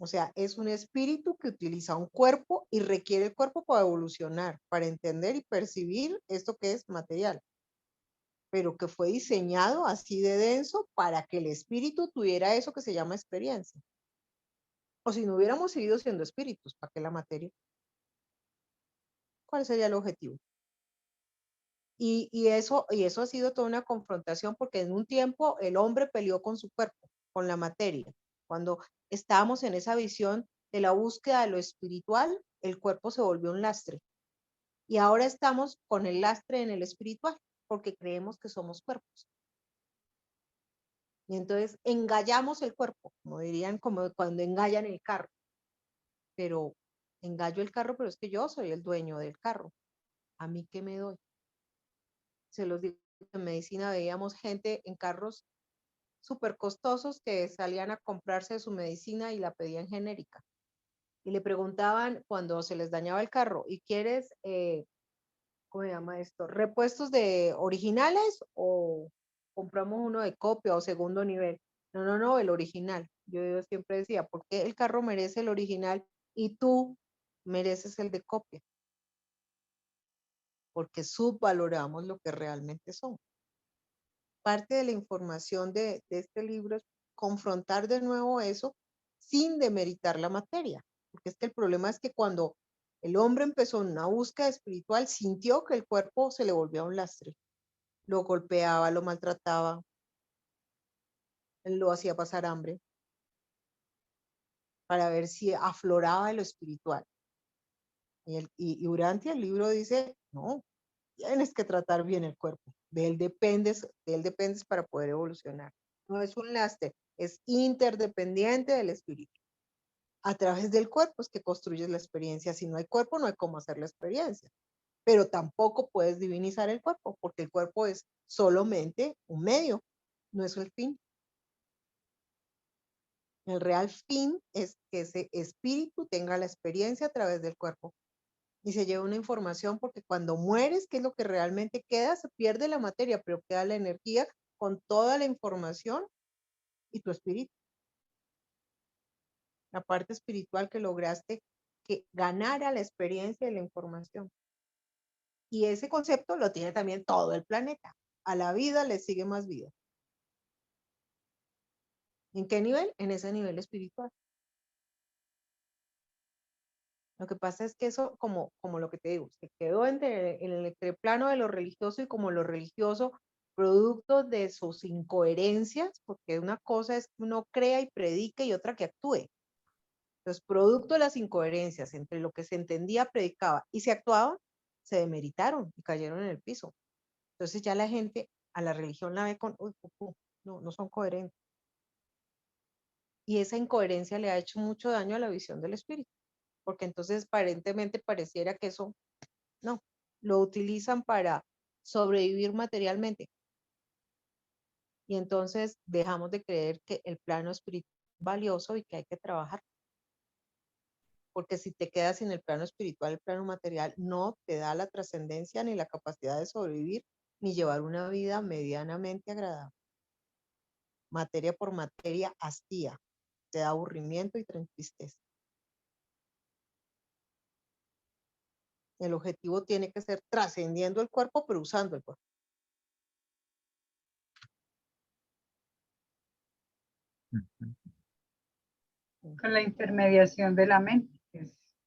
O sea, es un espíritu que utiliza un cuerpo y requiere el cuerpo para evolucionar, para entender y percibir esto que es material. pero que fue diseñado así de denso para que el espíritu tuviera eso que se llama experiencia. O si no hubiéramos seguido siendo espíritus, ¿para qué la materia? ¿Cuál sería el objetivo? Y eso ha sido toda una confrontación porque en un tiempo el hombre peleó con su cuerpo, con la materia. Cuando estábamos en esa visión de la búsqueda de lo espiritual, el cuerpo se volvió un lastre. Y ahora estamos con el lastre en el espiritual, porque creemos que somos cuerpos. Y entonces engallamos el cuerpo, como dirían, como cuando engallan el carro. Pero engallo el carro, pero es que yo soy el dueño del carro. ¿A mí qué me doy? Se los digo, en medicina veíamos gente en carros súper costosos que salían a comprarse su medicina y la pedían genérica. Y le preguntaban cuando se les dañaba el carro, ¿y quieres, cómo se llama esto? ¿Repuestos de originales o compramos uno de copia o segundo nivel? No, no, no, el original. Yo siempre decía, ¿por qué el carro merece el original y tú mereces el de copia? Porque subvaloramos lo que realmente son. Parte de la información de este libro es confrontar de nuevo eso sin demeritar la materia, porque es que el problema es que cuando el hombre empezó en una búsqueda espiritual, sintió que el cuerpo se le volvía un lastre, lo golpeaba, lo maltrataba, lo hacía pasar hambre, para ver si afloraba de lo espiritual. Y Urantia, el libro dice, no, tienes que tratar bien el cuerpo, de él dependes para poder evolucionar. No es un lastre, es interdependiente del espíritu. A través del cuerpo es que construyes la experiencia. Si no hay cuerpo, no hay cómo hacer la experiencia. Pero tampoco puedes divinizar el cuerpo, porque el cuerpo es solamente un medio, no es el fin. El real fin es que ese espíritu tenga la experiencia a través del cuerpo y se lleva una información, porque cuando mueres, ¿qué es lo que realmente queda? Se pierde la materia, pero queda la energía con toda la información y tu espíritu. La parte espiritual que lograste que ganara la experiencia y la información. Y ese concepto lo tiene también todo el planeta. A la vida le sigue más vida. ¿En qué nivel? En ese nivel espiritual. Lo que pasa es que eso, como lo que te digo, se quedó en el plano de lo religioso, y como lo religioso, producto de sus incoherencias, porque una cosa es que uno crea y predique y otra que actúe. Entonces, producto de las incoherencias entre lo que se entendía, predicaba y se actuaba, se demeritaron y cayeron en el piso. Entonces ya la gente a la religión la ve con, uy, no son coherentes. Y esa incoherencia le ha hecho mucho daño a la visión del espíritu, porque entonces aparentemente pareciera que eso, no, lo utilizan para sobrevivir materialmente. Y entonces dejamos de creer que el plano espiritual es valioso y que hay que trabajar. Porque si te quedas sin el plano espiritual, el plano material no te da la trascendencia ni la capacidad de sobrevivir ni llevar una vida medianamente agradable. Materia por materia hastía, te da aburrimiento y tristeza. El objetivo tiene que ser trascendiendo el cuerpo, pero usando el cuerpo. Con la intermediación de la mente.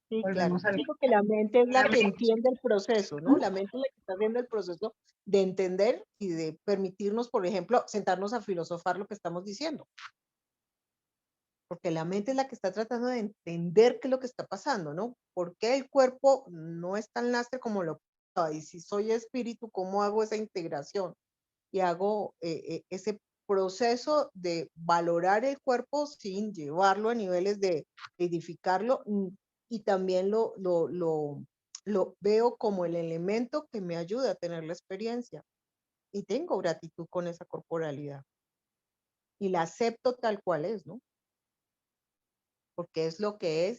Sí, claro. Volvemos al... Sí, porque la mente es la que entiende el proceso, ¿no? La mente es la que está haciendo el proceso de entender y de permitirnos, por ejemplo, sentarnos a filosofar lo que estamos diciendo. Porque la mente es la que está tratando de entender qué es lo que está pasando, ¿no? ¿Por qué el cuerpo no es tan lastre como lo pensaba? Y si soy espíritu, ¿cómo hago esa integración? Y hago ese proceso de valorar el cuerpo sin llevarlo a niveles de edificarlo, y también lo veo como el elemento que me ayuda a tener la experiencia. Y tengo gratitud con esa corporalidad. Y la acepto tal cual es, ¿no? Porque es lo que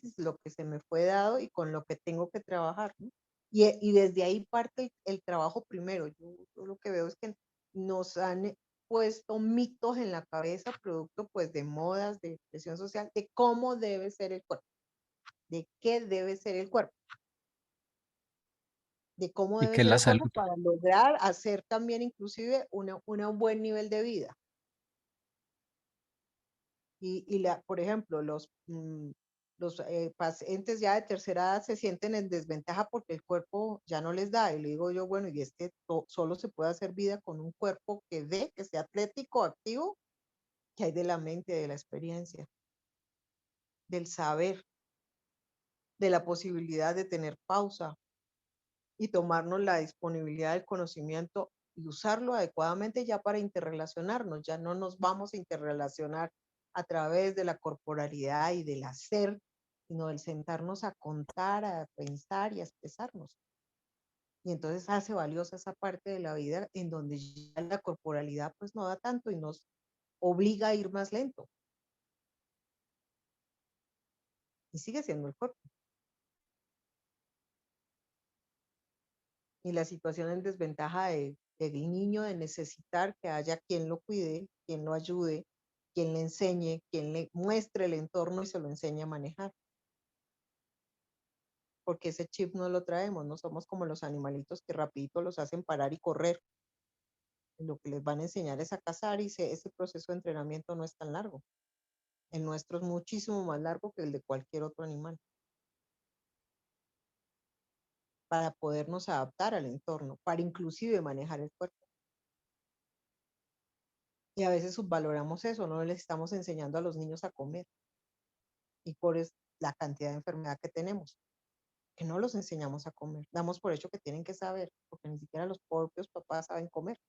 se me fue dado y con lo que tengo que trabajar, ¿no? Y desde ahí parte el trabajo primero. Yo lo que veo es que nos han puesto mitos en la cabeza, producto pues de modas, de presión social, de cómo debe ser el cuerpo, de qué debe ser el cuerpo. de cómo ¿Y debe qué es ser la el cuerpo salud? para lograr hacer también inclusive un buen nivel de vida. Por ejemplo, los pacientes ya de tercera edad se sienten en desventaja porque el cuerpo ya no les da. Y le digo yo, bueno, y es que solo se puede hacer vida con un cuerpo que dé, que sea atlético, activo, que hay de la mente, de la experiencia, del saber, de la posibilidad de tener pausa y tomarnos la disponibilidad del conocimiento y usarlo adecuadamente ya para interrelacionarnos. Ya no nos vamos a interrelacionar a través de la corporalidad y del hacer, sino del sentarnos a contar, a pensar y a expresarnos. Y entonces hace valiosa esa parte de la vida en donde ya la corporalidad pues no da tanto y nos obliga a ir más lento. Y sigue siendo el cuerpo. Y la situación en desventaja del niño de necesitar que haya quien lo cuide, quien lo ayude, quien le enseñe, quien le muestre el entorno y se lo enseñe a manejar. Porque ese chip no lo traemos, no somos como los animalitos que rapidito los hacen parar y correr. Lo que les van a enseñar es a cazar y ese proceso de entrenamiento no es tan largo. El nuestro es muchísimo más largo que el de cualquier otro animal. Para podernos adaptar al entorno, para inclusive manejar el cuerpo. Y a veces subvaloramos eso, no les estamos enseñando a los niños a comer. Y por la cantidad de enfermedad que tenemos, que no los enseñamos a comer. Damos por hecho que tienen que saber, porque ni siquiera los propios papás saben comer.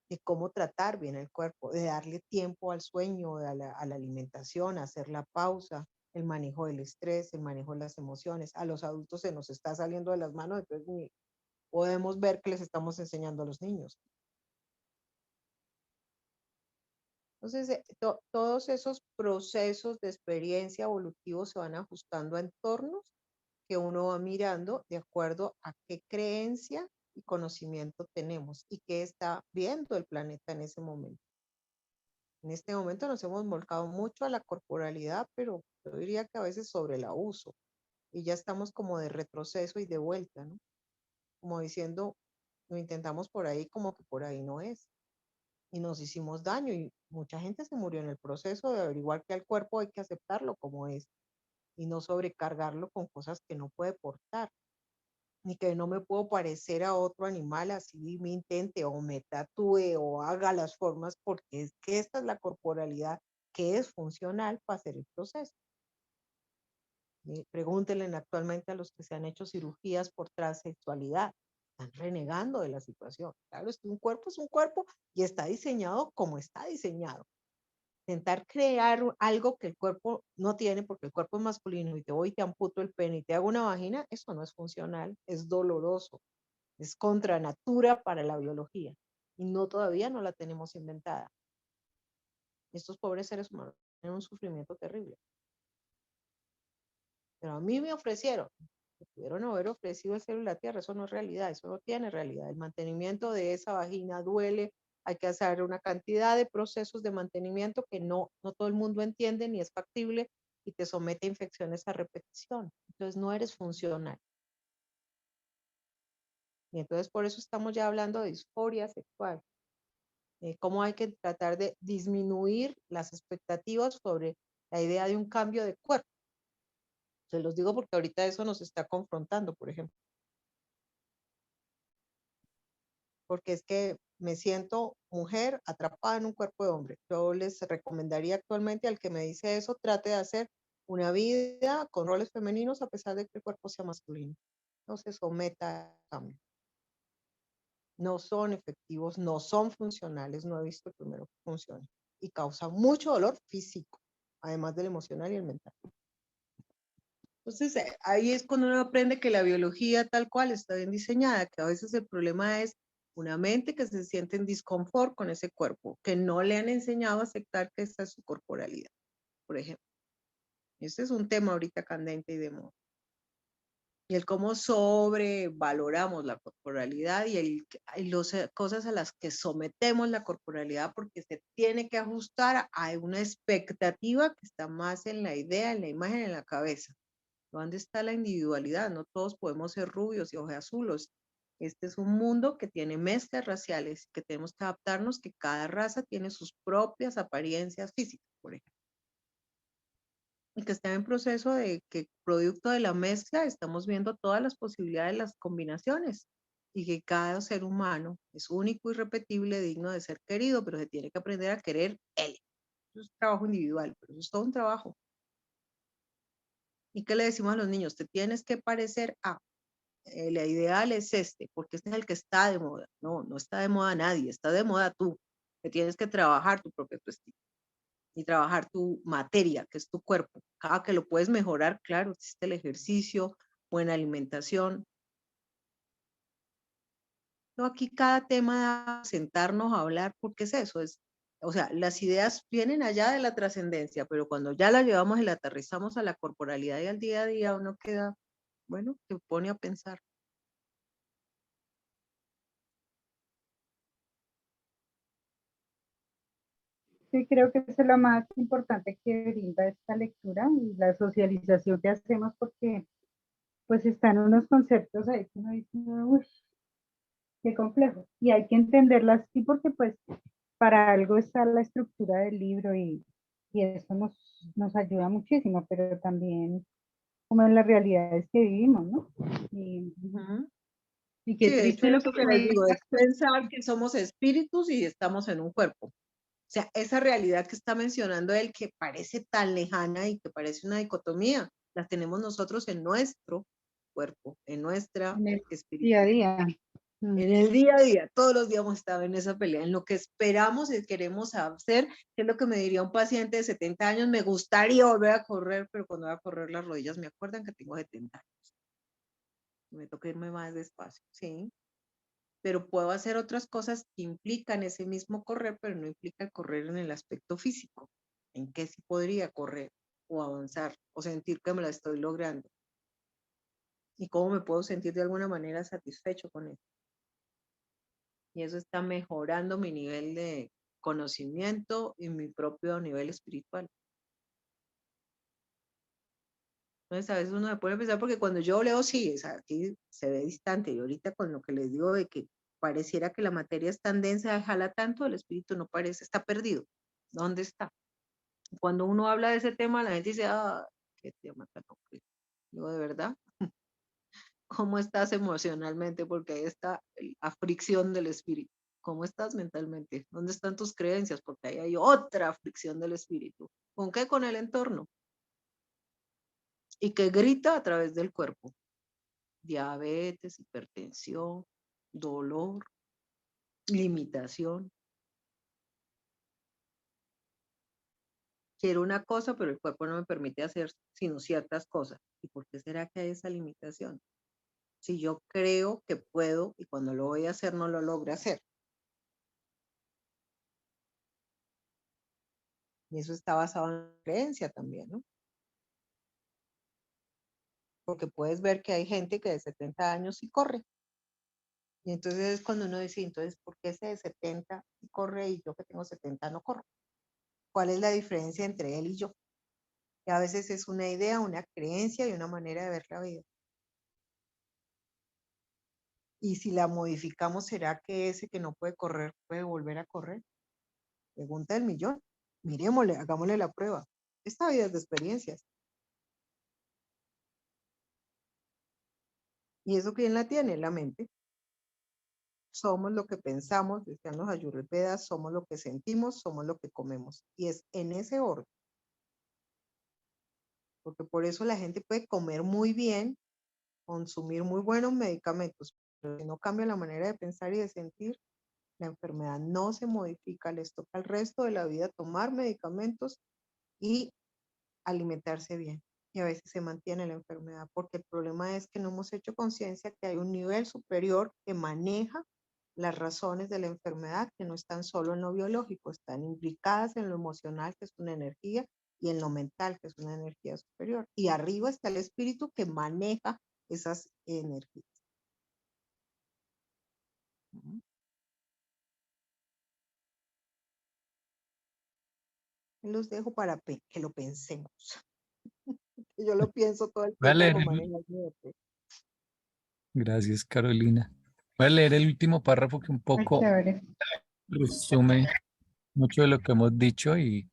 De cómo tratar bien el cuerpo, de darle tiempo al sueño, a la alimentación, a hacer la pausa, el manejo del estrés, el manejo de las emociones. A los adultos se nos está saliendo de las manos, entonces ni podemos ver que les estamos enseñando a los niños. Entonces, todos esos procesos de experiencia evolutivos se van ajustando a entornos que uno va mirando de acuerdo a qué creencia y conocimiento tenemos y qué está viendo el planeta en ese momento. En este momento nos hemos volcado mucho a la corporalidad, pero yo diría que a veces sobre el abuso. Y ya estamos como de retroceso y de vuelta, ¿no? Como diciendo, lo intentamos por ahí, como que por ahí no es. Y nos hicimos daño y mucha gente se murió en el proceso de averiguar que al cuerpo hay que aceptarlo como es y no sobrecargarlo con cosas que no puede portar, ni que no me puedo parecer a otro animal así me intente o me tatúe o haga las formas porque es que esta es la corporalidad que es funcional para hacer el proceso. Pregúntenle actualmente a los que se han hecho cirugías por transexualidad. Están renegando de la situación. Claro, es que un cuerpo es un cuerpo y está diseñado como está diseñado. Intentar crear algo que el cuerpo no tiene porque el cuerpo es masculino y te voy y te amputo el pene y te hago una vagina, eso no es funcional, es doloroso, es contra natura para la biología y todavía no la tenemos inventada. Estos pobres seres humanos tienen un sufrimiento terrible. Pero a mí me ofrecieron, me pudieron haber ofrecido el cielo y la tierra, eso no es realidad, eso no tiene realidad. El mantenimiento de esa vagina duele, hay que hacer una cantidad de procesos de mantenimiento que no todo el mundo entiende ni es factible y te somete a infecciones a repetición. Entonces no eres funcional. Y entonces por eso estamos ya hablando de disforia sexual. Cómo hay que tratar de disminuir las expectativas sobre la idea de un cambio de cuerpo. Se los digo porque ahorita eso nos está confrontando, por ejemplo. Porque es que me siento mujer atrapada en un cuerpo de hombre. Yo les recomendaría actualmente al que me dice eso, trate de hacer una vida con roles femeninos a pesar de que el cuerpo sea masculino. No se someta a cambio. No son efectivos, no son funcionales, no he visto el primero que funcione. Y causa mucho dolor físico, además del emocional y el mental. Entonces, ahí es cuando uno aprende que la biología tal cual está bien diseñada, que a veces el problema es una mente que se siente en disconfort con ese cuerpo, que no le han enseñado a aceptar que esta es su corporalidad, por ejemplo. Este es un tema ahorita candente y de moda. Y el cómo sobrevaloramos la corporalidad y las cosas a las que sometemos la corporalidad porque se tiene que ajustar a una expectativa que está más en la idea, en la imagen, en la cabeza. ¿Dónde está la individualidad? No todos podemos ser rubios y ojeazulos. Este es un mundo que tiene mezclas raciales, que tenemos que adaptarnos, que cada raza tiene sus propias apariencias físicas, por ejemplo. Y que está en proceso de que, producto de la mezcla, estamos viendo todas las posibilidades de las combinaciones. Y que cada ser humano es único, irrepetible, digno de ser querido, pero se tiene que aprender a querer él. Eso es trabajo individual, pero eso es todo un trabajo. ¿Y qué le decimos a los niños? Te tienes que parecer a. El ideal es este, porque este es el que está de moda. No, no está de moda nadie, está de moda tú, que tienes que trabajar tu propia autoestima y trabajar tu materia, que es tu cuerpo. Cada que lo puedes mejorar, claro, existe el ejercicio, buena alimentación. No, aquí cada tema, sentarnos a hablar, porque es eso, o sea, las ideas vienen allá de la trascendencia, pero cuando ya las llevamos y la aterrizamos a la corporalidad y al día a día, uno queda, bueno, se pone a pensar. Sí, creo que eso es lo más importante que brinda esta lectura y la socialización que hacemos porque pues están unos conceptos ahí que uno dice, uy, qué complejo. Y hay que entenderlas así porque pues para algo está la estructura del libro y eso nos ayuda muchísimo, pero también como en las realidades que vivimos, ¿no? Y, Ujú. y Sí, qué de hecho, triste lo eso que que les digo, es pensar que somos espíritus y estamos en un cuerpo. O sea, esa realidad que está mencionando él, que parece tan lejana y que parece una dicotomía, la tenemos nosotros en nuestro cuerpo, en nuestra en el día a espiritualidad. día. En el día a día, todos los días hemos estado en esa pelea, en lo que esperamos y queremos hacer, que es lo que me diría un paciente de 70 años, me gustaría volver a correr, pero cuando voy a correr las rodillas me acuerdan que tengo 70 años. Me toca irme más despacio, ¿sí? Pero puedo hacer otras cosas que implican ese mismo correr, pero no implica correr en el aspecto físico, en que sí podría correr o avanzar o sentir que me la estoy logrando. Y cómo me puedo sentir de alguna manera satisfecho con eso. Y eso está mejorando mi nivel de conocimiento y mi propio nivel espiritual. Entonces a veces uno se puede pensar, porque cuando yo leo, sí, aquí se ve distante, y ahorita con lo que les digo de que pareciera que la materia es tan densa, jala tanto, el espíritu no parece, está perdido. ¿Dónde está? Cuando uno habla de ese tema, la gente dice, ah, qué tema tan complejo. Digo, ¿de verdad? ¿Cómo estás emocionalmente? Porque ahí está la fricción del espíritu. ¿Cómo estás mentalmente? ¿Dónde están tus creencias? Porque ahí hay otra fricción del espíritu. ¿Con qué? Con el entorno. Y que grita a través del cuerpo. Diabetes, hipertensión, dolor, limitación. Quiero una cosa, pero el cuerpo no me permite hacer sino ciertas cosas. ¿Y por qué será que hay esa limitación? Si yo creo que puedo y cuando lo voy a hacer no lo logro hacer. Y eso está basado en la creencia también, ¿no? Porque puedes ver que hay gente que de 70 años sí corre. Y entonces es cuando uno dice, entonces, ¿por qué ese de 70 sí corre y yo que tengo 70 no corro? ¿Cuál es la diferencia entre él y yo? Que a veces es una idea, una creencia y una manera de ver la vida. Y si la modificamos, ¿será que ese que no puede correr puede volver a correr? Pregunta del millón. Miremosle, hagámosle la prueba. Esta vida es de experiencias. ¿Y eso quién la tiene? La mente. Somos lo que pensamos, decían los ayurvedas, somos lo que sentimos, somos lo que comemos. Y es en ese orden. Porque por eso la gente puede comer muy bien, consumir muy buenos medicamentos, pero si no cambia la manera de pensar y de sentir, la enfermedad no se modifica, les toca el resto de la vida tomar medicamentos y alimentarse bien. Y a veces se mantiene la enfermedad, porque el problema es que no hemos hecho conciencia que hay un nivel superior que maneja las razones de la enfermedad, que no están solo en lo biológico, están implicadas en lo emocional, que es una energía, y en lo mental, que es una energía superior. Y arriba está el espíritu que maneja esas energías. Los dejo para que lo pensemos. Yo lo pienso todo el Voy a tiempo leer con el- manejo del mente. Gracias, Carolina. Voy a leer el último párrafo que un Ay, poco chévere. resume mucho de lo que hemos dicho y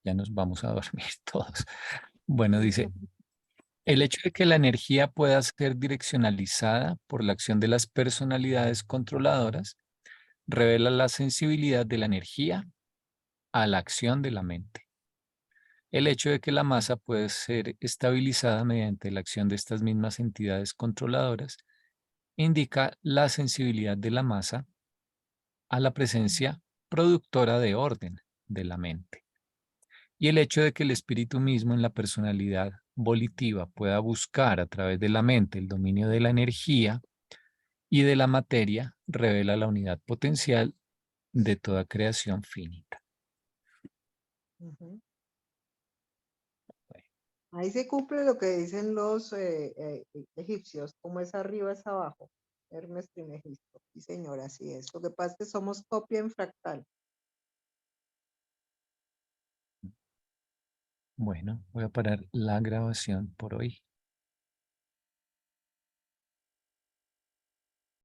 ya nos vamos a dormir todos. Bueno, dice, el hecho de que la energía pueda ser direccionalizada por la acción de las personalidades controladoras revela la sensibilidad de la energía a la acción de la mente. El hecho de que la masa puede ser estabilizada mediante la acción de estas mismas entidades controladoras indica la sensibilidad de la masa a la presencia productora de orden de la mente. Y el hecho de que el espíritu mismo en la personalidad volitiva pueda buscar a través de la mente el dominio de la energía y de la materia revela la unidad potencial de toda creación finita. Ujú. Ahí se cumple lo que dicen los egipcios, como es arriba es abajo. Hermes Trismegisto. Sí, señora, así es. Lo que pasa es que somos copia en fractal. Bueno, voy a parar la grabación por hoy.